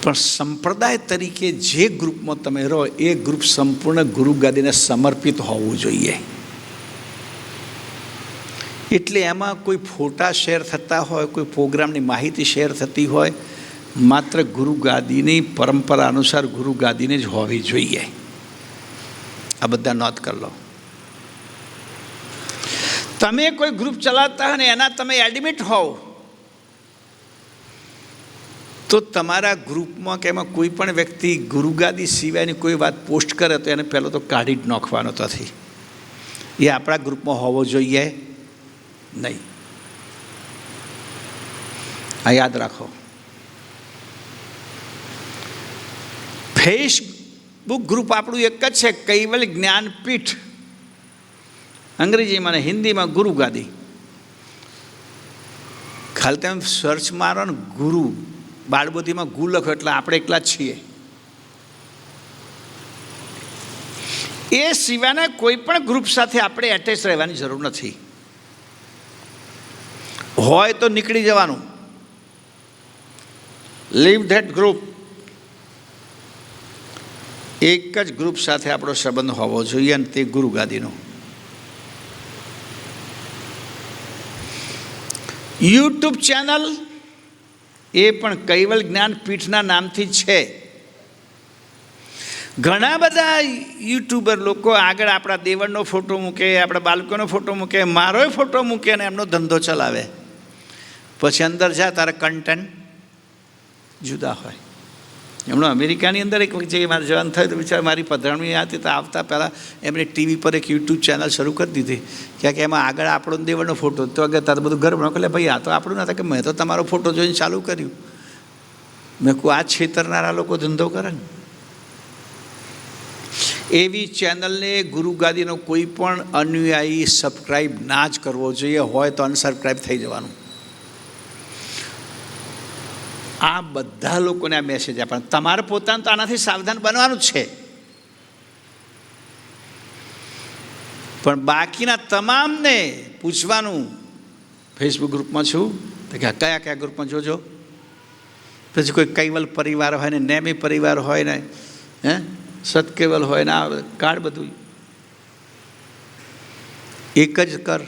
પણ સંપ્રદાય તરીકે જે ગ્રુપમાં તમે રહો એ ગ્રુપ સંપૂર્ણ ગુરુ ગાદીને સમર્પિત હોવું જોઈએ. એટલે એમાં કોઈ ફોટા શેર થતા હોય, કોઈ પ્રોગ્રામની માહિતી શેર થતી હોય, માત્ર ગુરુ ગાદીની પરંપરા અનુસાર ગુરુ ગાદીને જ હોવી જોઈએ. આ બધા નોંધ કરી લો. તમે કોઈ ગ્રુપ ચલાવતા હોય ને એના તમે એડમિટ હોવ તો તમારા ગ્રુપમાં કે એમાં કોઈ પણ વ્યક્તિ ગુરુ ગાદી સિવાયની કોઈ વાત પોસ્ટ કરે તો એને પહેલો તો કાઢી જ નાખવાનો નથી. એ આપણા ગ્રુપમાં હોવો જોઈએ નહીં. આ યાદ રાખો. ફેસબુક ગ્રુપ આપણું એક જ છે, કૈવલ્ય જ્ઞાનપીઠ. અંગ્રેજીમાં અને હિન્દીમાં ગુરુ ગાદી. ખાલી તમે સર્ચ મારો ને ગુરુ, બાળબોધીમાં ગુ લખો એટલે આપણે એકલા જ છીએ. એ સિવાયના કોઈ પણ ગ્રુપ સાથે આપણે એટેચ રહેવાની જરૂર નથી. હોય તો નીકળી જવાનું. Leave that group. એક જ ગ્રુપ સાથે આપણો સંબંધ હોવો જોઈએ અને તે ગુરુ ગાદીનો. યુટ્યુબ ચેનલ એ પણ કૈવલ્ય જ્ઞાનપીઠના નામથી જ છે. ઘણા બધા યુટ્યુબર લોકો આગળ આપણા દેવળનો ફોટો મૂકે, આપણા બાળકોનો ફોટો મૂકે, મારોય ફોટો મૂકે અને એમનો ધંધો ચલાવે. પછી અંદર જા તારા કન્ટેન્ટ જુદા હોય. એમણે અમેરિકાની અંદર એક વખત જે મારે જવાનું થયું તો બિચારા મારી પધરામણી હતી તો આવતા પહેલાં એમણે ટીવી પર એક યુટ્યુબ ચેનલ શરૂ કરી દીધી. ક્યાંક એમાં આગળ આપણો દેવળનો ફોટો તો આગળ તારે બધું ઘર બનાવો. એટલે ભાઈ આ તો આપણું નતા કે મેં તો તમારો ફોટો જોઈને ચાલુ કર્યું. મેં કહું આ છેતરનારા લોકો ધંધો કરે ને. એવી ચેનલને ગુરુ ગાદીનો કોઈ પણ અનુયાયી સબસ્ક્રાઈબ ના જ કરવો જોઈએ. હોય તો અનસબસ્ક્રાઈબ થઈ જવાનું. આ બધા લોકોને આ મેસેજ આપવાનો. તમારે પોતાનું તો આનાથી સાવધાન બનવાનું જ છે, પણ બાકીના તમામને પૂછવાનું ફેસબુક ગ્રુપમાં છું તો કે કયા કયા ગ્રુપમાં જોજો. પછી કોઈ કૈવલ પરિવાર હોય ને, નેમી પરિવાર હોય ને, સતકેવલ હોય ને, આ કાર્ડ બધું એક જ કર.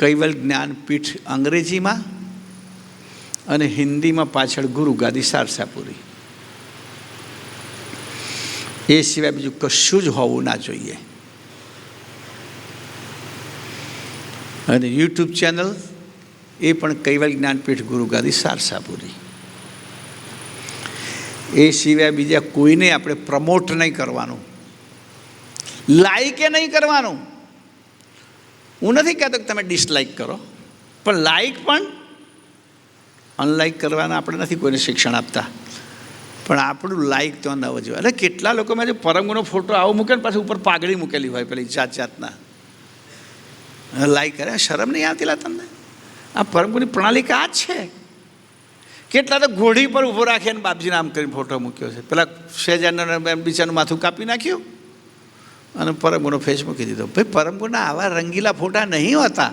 કૈવલ જ્ઞાનપીઠ અંગ્રેજીમાં અને હિન્દીમાં પાછળ ગુરુ ગાદી સારસાપુરી. એ સિવાય બીજું કશું જ હોવું ના જોઈએ. અને યુટ્યુબ ચેનલ એ પણ કૈવલ્ય જ્ઞાનપીઠ ગુરુ ગાદી સારસાપુરી. એ સિવાય બીજા કોઈને આપણે પ્રમોટ નહીં કરવાનું, લાઈકે નહીં કરવાનું. હું નથી કહેતો કે તમે ડિસલાઈક કરો, પણ લાઈક પણ અનલાઈક કરવાના આપણે નથી કોઈને શિક્ષણ આપતા. પણ આપણું લાઈક તો ન હોવું જોઈએ. એટલે કેટલા લોકોમાં જે પરમગુનો ફોટો આવો મૂકે ને પાછું ઉપર પાઘડી મૂકેલી હોય પેલી જાત જાતના લાઈક કરે. શરમ નહીં આવતી લા તમને? આ પરમ ગુરુની પ્રણાલિકા આ જ છે. કેટલા તો ઘોડી પર ઊભો રાખી અને બાપજીને આમ કરીને ફોટો મૂક્યો છે. પેલા શહેજાનંદ બિચારાનું માથું કાપી નાખ્યું અને પરમગુરુનો ફેસ મૂકી દીધો. ભાઈ પરમગુરુના આવા રંગીલા ફોટા નહીં હોતા.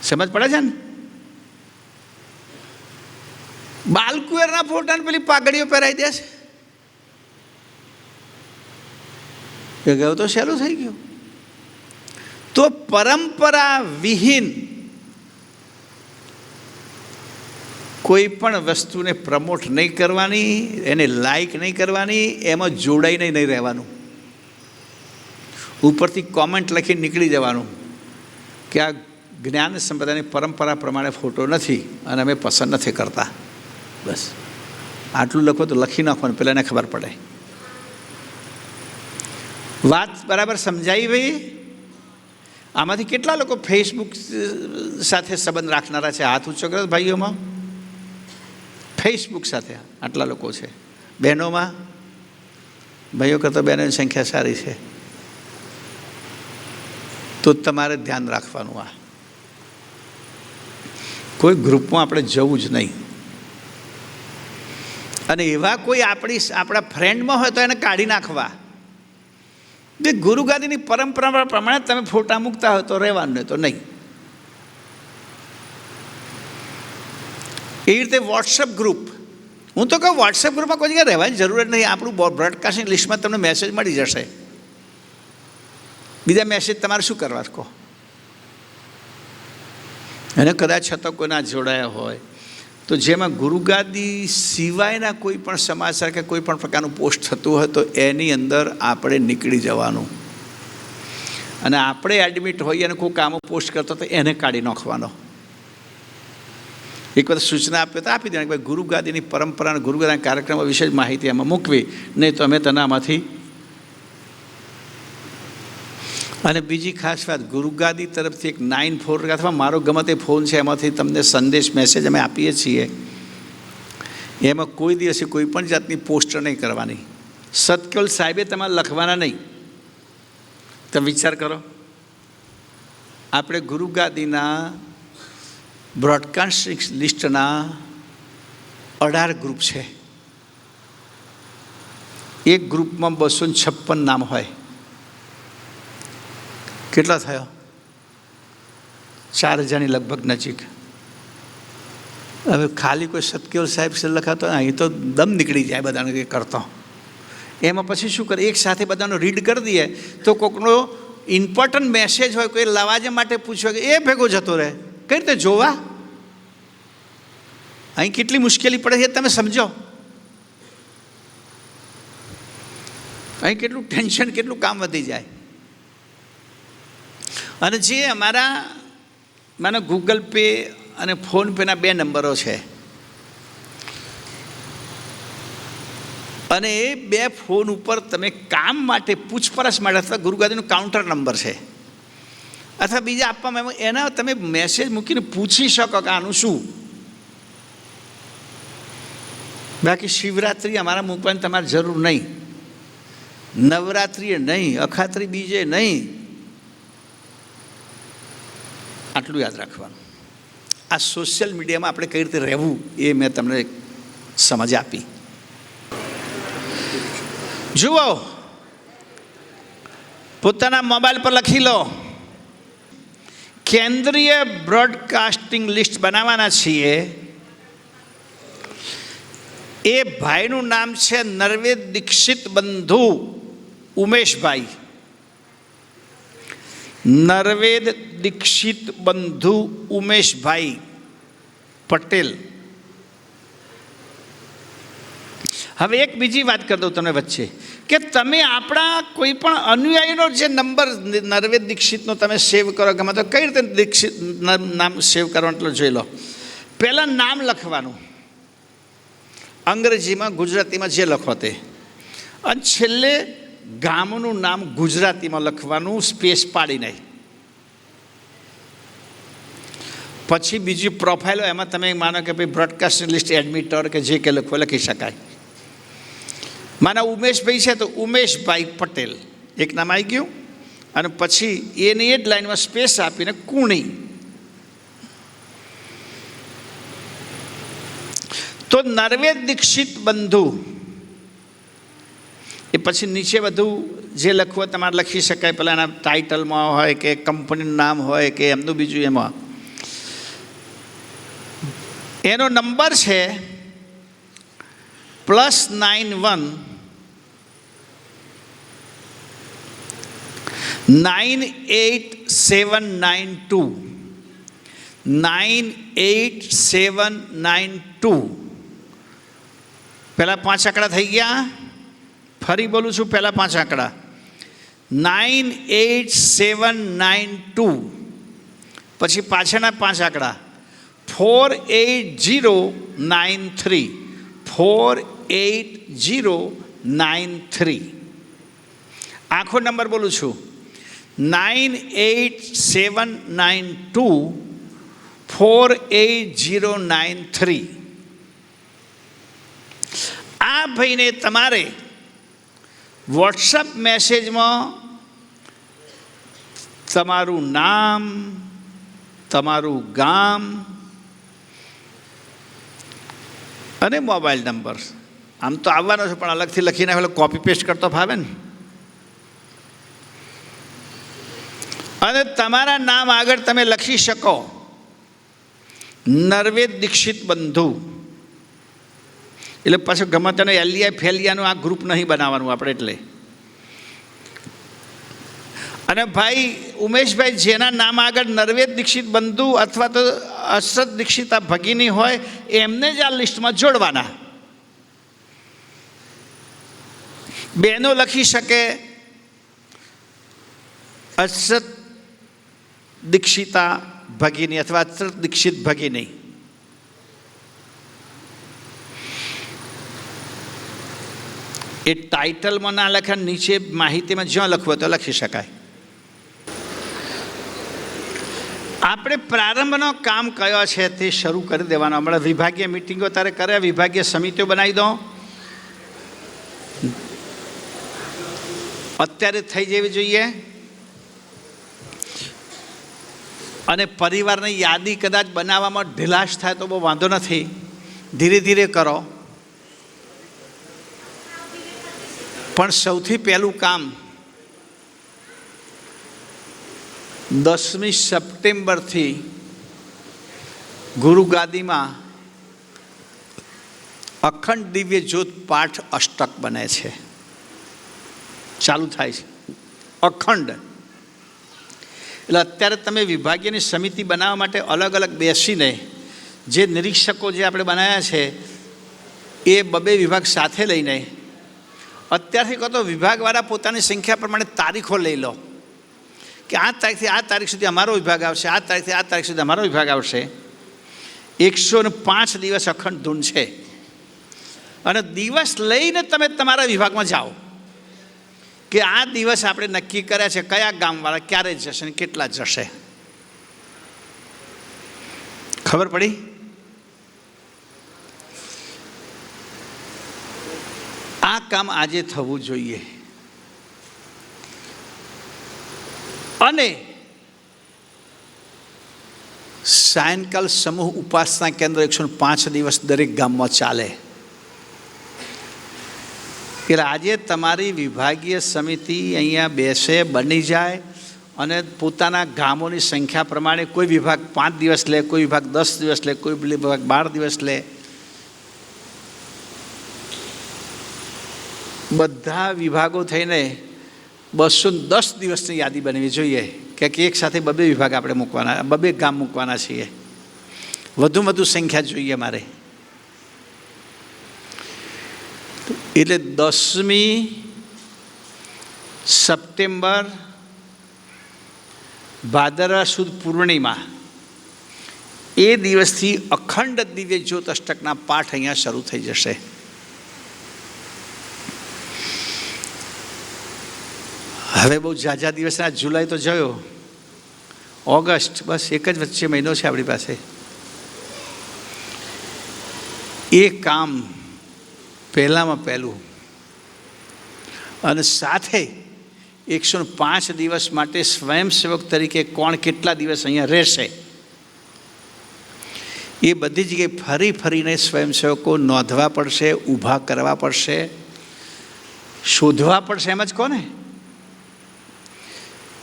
સમજ પડે છે ને? બાલકુવેરના ફોટાને પેલી પાઘડીઓ પહેરાવી દે છે. એ ગયો તો સહેલું થઈ ગયું. તો પરંપરા વિહીન કોઈ પણ વસ્તુને પ્રમોટ નહીં કરવાની, એને લાઈક નહીં કરવાની, એમાં જોડાઈને નહીં રહેવાનું. ઉપરથી કોમેન્ટ લખી નીકળી જવાનું કે આ જ્ઞાન સંપ્રદાયની પરંપરા પ્રમાણે ફોટો નથી અને અમે પસંદ નથી કરતા. બસ આટલું લખો તો લખી નાખવાનું, પેલા એને ખબર પડે. વાત બરાબર સમજાઈ ભાઈ? આમાંથી કેટલા લોકો ફેસબુક સાથે સંબંધ રાખનારા છે? હાથ ઊંચો કરો ભાઈઓમાં. ફેસબુક સાથે આટલા લોકો છે. બહેનોમાં? ભાઈઓ કરતાં બહેનોની સંખ્યા સારી છે. તો તમારે ધ્યાન રાખવાનું. આ કોઈ ગ્રુપમાં આપણે જવું જ નહીં. અને એવા કોઈ આપણા ફ્રેન્ડમાં હોય તો એને કાઢી નાખવા. બે ગુરુગાદીની પરંપરા પ્રમાણે તમે ફોટા મૂકતા હોય તો રહેવાનું, નહીં તો નહીં. એ રીતે વોટ્સઅપ ગ્રુપ, હું તો કહું વોટ્સઅપ ગ્રુપમાં કોઈ જગ્યાએ રહેવાની જરૂર નહીં. આપણું બ્રોડકાસ્ટિંગ લિસ્ટમાં તમને મેસેજ મળી જશે. બીજા મેસેજ તમારે શું કરવા કહો? અને કદાચ છતાં કોઈ ના જોડાયા હોય તો જેમાં ગુરુગાદી સિવાયના કોઈ પણ સમાચાર કે કોઈ પણ પ્રકારનું પોસ્ટ થતું હોય તો એની અંદર આપણે નીકળી જવાનું. અને આપણે એડમિટ હોઈએ અને કોઈ કામો પોસ્ટ કરતો તો એને કાઢી નાખવાનો. એક વખત સૂચના આપે તો આપી દેવાની કે ભાઈ ગુરુગાદીની પરંપરા અને ગુરુગાદીના કાર્યક્રમો વિશે જ માહિતી એમાં મૂકવી, નહીં તો અમે તને આમાંથી. અને બીજી ખાસ વાત, ગુરુગાદી તરફથી એક 94 અથવા મારો ગમે તે ફોન છે એમાંથી તમને સંદેશ મેસેજ અમે આપીએ છીએ. એમાં કોઈ દિવસે કોઈ પણ જાતની પોસ્ટ નહીં કરવાની. સતકેવલ સાહેબે તમારે લખવાના નહીં. તમે વિચાર કરો, આપણે ગુરુગાદીના બ્રોડકાસ્ટ લિસ્ટના 18 ગ્રુપ છે. એક ગ્રુપમાં 256 નામ હોય. કેટલા થયો? 4000ની લગભગ નજીક. હવે ખાલી કોઈ સતકેવલ સાહેબ છે લખાતો અહીં તો દમ નીકળી જાય બધાને કંઈ કરતો. એમાં પછી શું કરે, એક સાથે બધાનો રીડ કરી દઈએ તો કોઈકનો ઇમ્પોર્ટન્ટ મેસેજ હોય, કોઈ લવાજે માટે પૂછ્યો કે એ ભેગો જતો રહે. કઈ રીતે જોવા? અહીં કેટલી મુશ્કેલી પડે છે તમે સમજો. અહીં કેટલું ટેન્શન, કેટલું કામ વધી જાય. અને જે અમારા મને ગૂગલ પે અને ફોનપેના 2 નંબરો છે, અને એ 2 ફોન ઉપર તમે કામ માટે પૂછપરછ માટે અથવા ગુરુગાદીનું કાઉન્ટર નંબર છે અથવા બીજા આપવામાં એના તમે મેસેજ મૂકીને પૂછી શકો કે આનું શું. બાકી શિવરાત્રિ અમારા મૂકવાની તમારે જરૂર નહીં, નવરાત્રિએ નહીં, અખાત્રી બીજે નહીં. આટલું યાદ રાખવાનું. આ સોશિયલ મીડિયામાં આપણે કઈ રીતે રહેવું એ મેં તમને સમજ આપી. જુઓ, પોતાના મોબાઈલ પર લખી લો, કેન્દ્રીય બ્રોડકાસ્ટિંગ લિસ્ટ બનાવવાના છીએ. એ ભાઈનું નામ છે નરવેદ દીક્ષિત બંધુ ઉમેશભાઈ. નરવેદ દીક્ષિત બંધુ ઉમેશભાઈ પટેલ. હવે એક બીજી વાત કરી દઉં તમને વચ્ચે કે તમે આપણા કોઈ પણ અનુયાયીનો જે નંબર નરવેદ દીક્ષિતનો તમે સેવ કરો, ગમે તો કઈ રીતે દીક્ષિત નામ સેવ કરવાનું એટલે જોઈ લો. પહેલાં નામ લખવાનું અંગ્રેજીમાં, ગુજરાતીમાં જે લખો તે, અને છેલ્લે ગામનું નામ ગુજરાતીમાં લખવાનું, સ્પેસ પાડી નહીં. પછી બીજી પ્રોફાઇલો, એમાં તમે માનો કે ભાઈ બ્રોડકાસ્ટિંગ લિસ્ટ એડમિટર કે જે કે લખો લખી શકાય. માના ઉમેશભાઈ છે તો ઉમેશભાઈ પટેલ એક નામ આવી ગયું. અને પછી એની એ જ લાઈનમાં સ્પેસ આપીને કુણી તો નરવે દીક્ષિત બંધુ એ પછી નીચે બધું જે લખવું તમારે લખી શકાય, પહેલાં એના ટાઇટલમાં હોય કે કંપનીનું નામ હોય કે એમનું બીજું, એમાં એનો નંબર છે +91 98792 98792. પહેલાં 5 આંકડા થઈ ગયા. ફરી બોલું છું, પહેલાં 5 આંકડા 98792, પછી પાછળના 5 આંકડા 48093 48093. આખો નંબર બોલું છું 98792 48093. આ ભાઈને તમારે વોટ્સઅપ મેસેજમાં તમારું નામ, તમારું ગામ અને મોબાઈલ નંબર, આમ તો આવવાનો છે પણ અલગથી લખીને કોપી પેસ્ટ કરતો ફાવે ને, અને તમારા નામ આગળ તમે લખી શકો નરવે દીક્ષિત બંધુ. એટલે પાછું ગમે તેને એલિયા ફેલિયાનું આ ગ્રુપ નહીં બનાવવાનું આપણે. એટલે અને ભાઈ ઉમેશભાઈ, જેના નામ આગળ નરવે દીક્ષિત બંધુ અથવા તો અશરત દીક્ષિતા ભગીની હોય એમને જ આ લિસ્ટમાં જોડવાના. બહેનો લખી શકે અશરત દીક્ષિતા ભગીની અથવા અશરત દીક્ષિત ભગીની. એ ટાઇટલમાં ના લખાય, નીચે માહિતીમાં જ્યાં લખવું તો લખી શકાય. આપણે પ્રારંભનો કામ કયો છે તે શરૂ કરી દેવાનો. હમણાં વિભાગીય મિટિંગો તારે કરે, વિભાગીય સમિતિઓ બનાવી દો, અત્યારે થઈ જવી જોઈએ. અને પરિવારની યાદી કદાચ બનાવવામાં ઢીલાશ થાય તો બહુ વાંધો નથી, ધીરે ધીરે કરો. પણ સૌથી પહેલું કામ 10મી સપ્ટેમ્બરથી ગુરુગાદીમાં અખંડ દિવ્ય જ્યોત પાઠ અષ્ટક બને છે, ચાલુ થાય છે અખંડ. એટલે અત્યારે તમે વિભાગીયની સમિતિ બનાવવા માટે અલગ અલગ બેસીને જે નિરીક્ષકો જે આપણે બનાવ્યા છે એ બબે વિભાગ સાથે લઈને અત્યારથી કહો તો વિભાગવાળા પોતાની સંખ્યા પ્રમાણે તારીખો લઈ લો કે આ તારીખથી આ તારીખ સુધી અમારો વિભાગ આવશે, આ તારીખથી આ તારીખ સુધી અમારો વિભાગ આવશે. 105 દિવસ અખંડ ધૂન છે અને દિવસ લઈને તમે તમારા વિભાગમાં જાઓ કે આ દિવસ આપણે નક્કી કર્યા છે, કયા ગામવાળા ક્યારે જશે ને કેટલા જશે. ખબર પડી? આ કામ આજે થવું જોઈએ. અને સાયંકાલ સમૂહ ઉપાસના કેન્દ્ર 105 દિવસ દરેક ગામમાં ચાલે. એટલે આજે તમારી વિભાગીય સમિતિ અહીંયા બેસે, બની જાય અને પોતાના ગામોની સંખ્યા પ્રમાણે કોઈ વિભાગ 5 દિવસ લે, કોઈ વિભાગ 10 દિવસ લે, કોઈ વિભાગ 12 દિવસ લે. બધા વિભાગો થઈને 210 દિવસની યાદી બનવી જોઈએ કે એક સાથે બબે વિભાગ આપણે મૂકવાના, બબે ગામ મૂકવાના છીએ. વધુ સંખ્યા જોઈએ મારે. એટલે 10મી સપ્ટેમ્બર ભાદરવા સુદ પૂર્ણિમા એ દિવસથી અખંડ દિવ્ય જ્યોત અષ્ટકના પાઠ અહીંયા શરૂ થઈ જશે. હવે બહુ ઝાઝા દિવસના જુલાઈ તો જોયો, ઓગસ્ટ, બસ એક જ વચ્ચે મહિનો છે આપણી પાસે. એ કામ પહેલામાં પહેલું અને સાથે 105 દિવસ માટે સ્વયંસેવક તરીકે કોણ કેટલા દિવસ અહીંયા રહેશે એ બધી જગ્યાએ ફરી ફરીને સ્વયંસેવકો નોંધવા પડશે, ઊભા કરવા પડશે, શોધવા પડશે. એમ જ કોને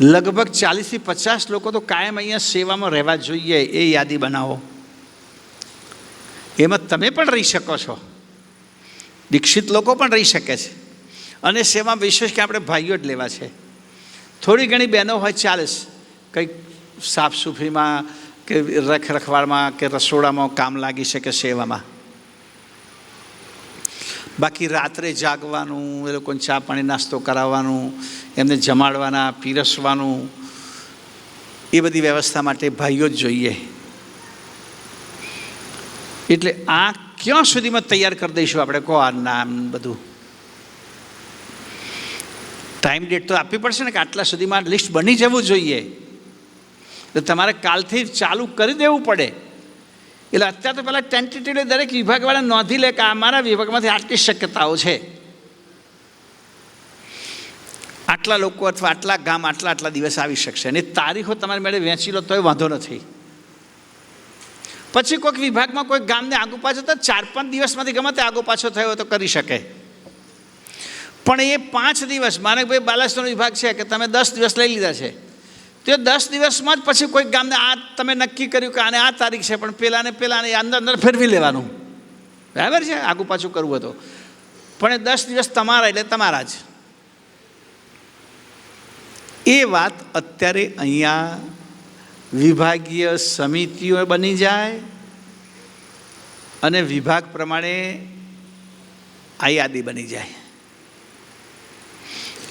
લગભગ 40થી 50 લોકો તો કાયમ અહીંયા સેવામાં રહેવા જોઈએ. એ યાદી બનાવો. એમાં તમે પણ રહી શકો છો, દીક્ષિત લોકો પણ રહી શકે છે. અને સેવામાં વિશેષ કે આપણે ભાઈઓ જ લેવા છે. થોડી ઘણી બહેનો હોય ચાલે, કંઈક સાફ સુફરીમાં કે રખરખવાળમાં કે રસોડામાં કામ લાગી શકે સેવામાં. બાકી રાત્રે જાગવાનું, એ લોકોને ચા પાણી નાસ્તો કરાવવાનું, એમને જમાડવાના, પીરસવાનું, એ બધી વ્યવસ્થા માટે ભાઈઓ જ જોઈએ. એટલે આ ક્યાં સુધીમાં તૈયાર કરી દઈશું આપણે? કહો આ નામ બધું. ટાઈમ ડેટ તો આપવી પડશે ને કે આટલા સુધીમાં લિસ્ટ બની જવું જોઈએ. તો તમારે કાલથી ચાલુ કરી દેવું પડે. એટલે અત્યારે તો પહેલાં ટેન્ટેટિવલી દરેક વિભાગવાળા નોંધી લે કે અમારા વિભાગમાંથી આટલી શક્યતાઓ છે, આટલા લોકો અથવા આટલા ગામ આટલા દિવસ આવી શકશે. અને તારીખો તમારી મેળે વહેંચી લો તોય વાંધો નથી. પછી કોઈક વિભાગમાં કોઈ ગામને આગુ પાછો તો 4-5 દિવસમાંથી ગમે તે આગુ પાછો થયો તો કરી શકે. પણ એ 5 દિવસ, માને ભાઈ બાલાસરનો વિભાગ છે કે તમે 10 દિવસ લઈ લીધા છે, તો 10 દિવસમાં જ પછી કોઈક ગામને આ તમે નક્કી કર્યું કે આને આ તારીખ છે, પણ પેલાને અંદર ફેરવી લેવાનું. બરાબર છે, આગુ પાછું કરવું હતું. પણ એ 10 દિવસ તમારા એટલે તમારા જ. એ વાત અત્યારે અહીંયા વિભાગીય સમિતિઓ બની જાય અને વિભાગ પ્રમાણે આ યાદી બની જાય.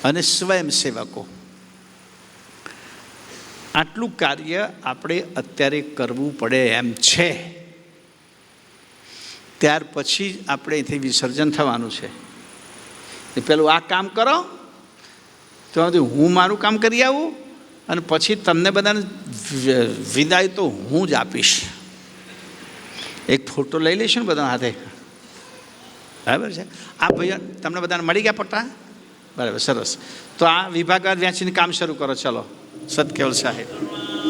અને સ્વયંસેવકો, આટલું કાર્ય આપણે અત્યારે કરવું પડે એમ છે. ત્યાર પછી આપણે અહીંથી વિસર્જન થવાનું છે. પેલું આ કામ કરો તો હું મારું કામ કરી આવું અને પછી તમને બધાને વિદાય તો હું જ આપીશ. એક ફોટો લઈ લઈશું ને બધા હાથે. બરાબર છે. આ ભાઈ તમને બધાને મળી ગયા પટ્ટા? બરાબર, સરસ. તો આ વિભાગવાર વ્યાંચીને કામ શરૂ કરો. ચલો, સત કેવલ સાહેબ.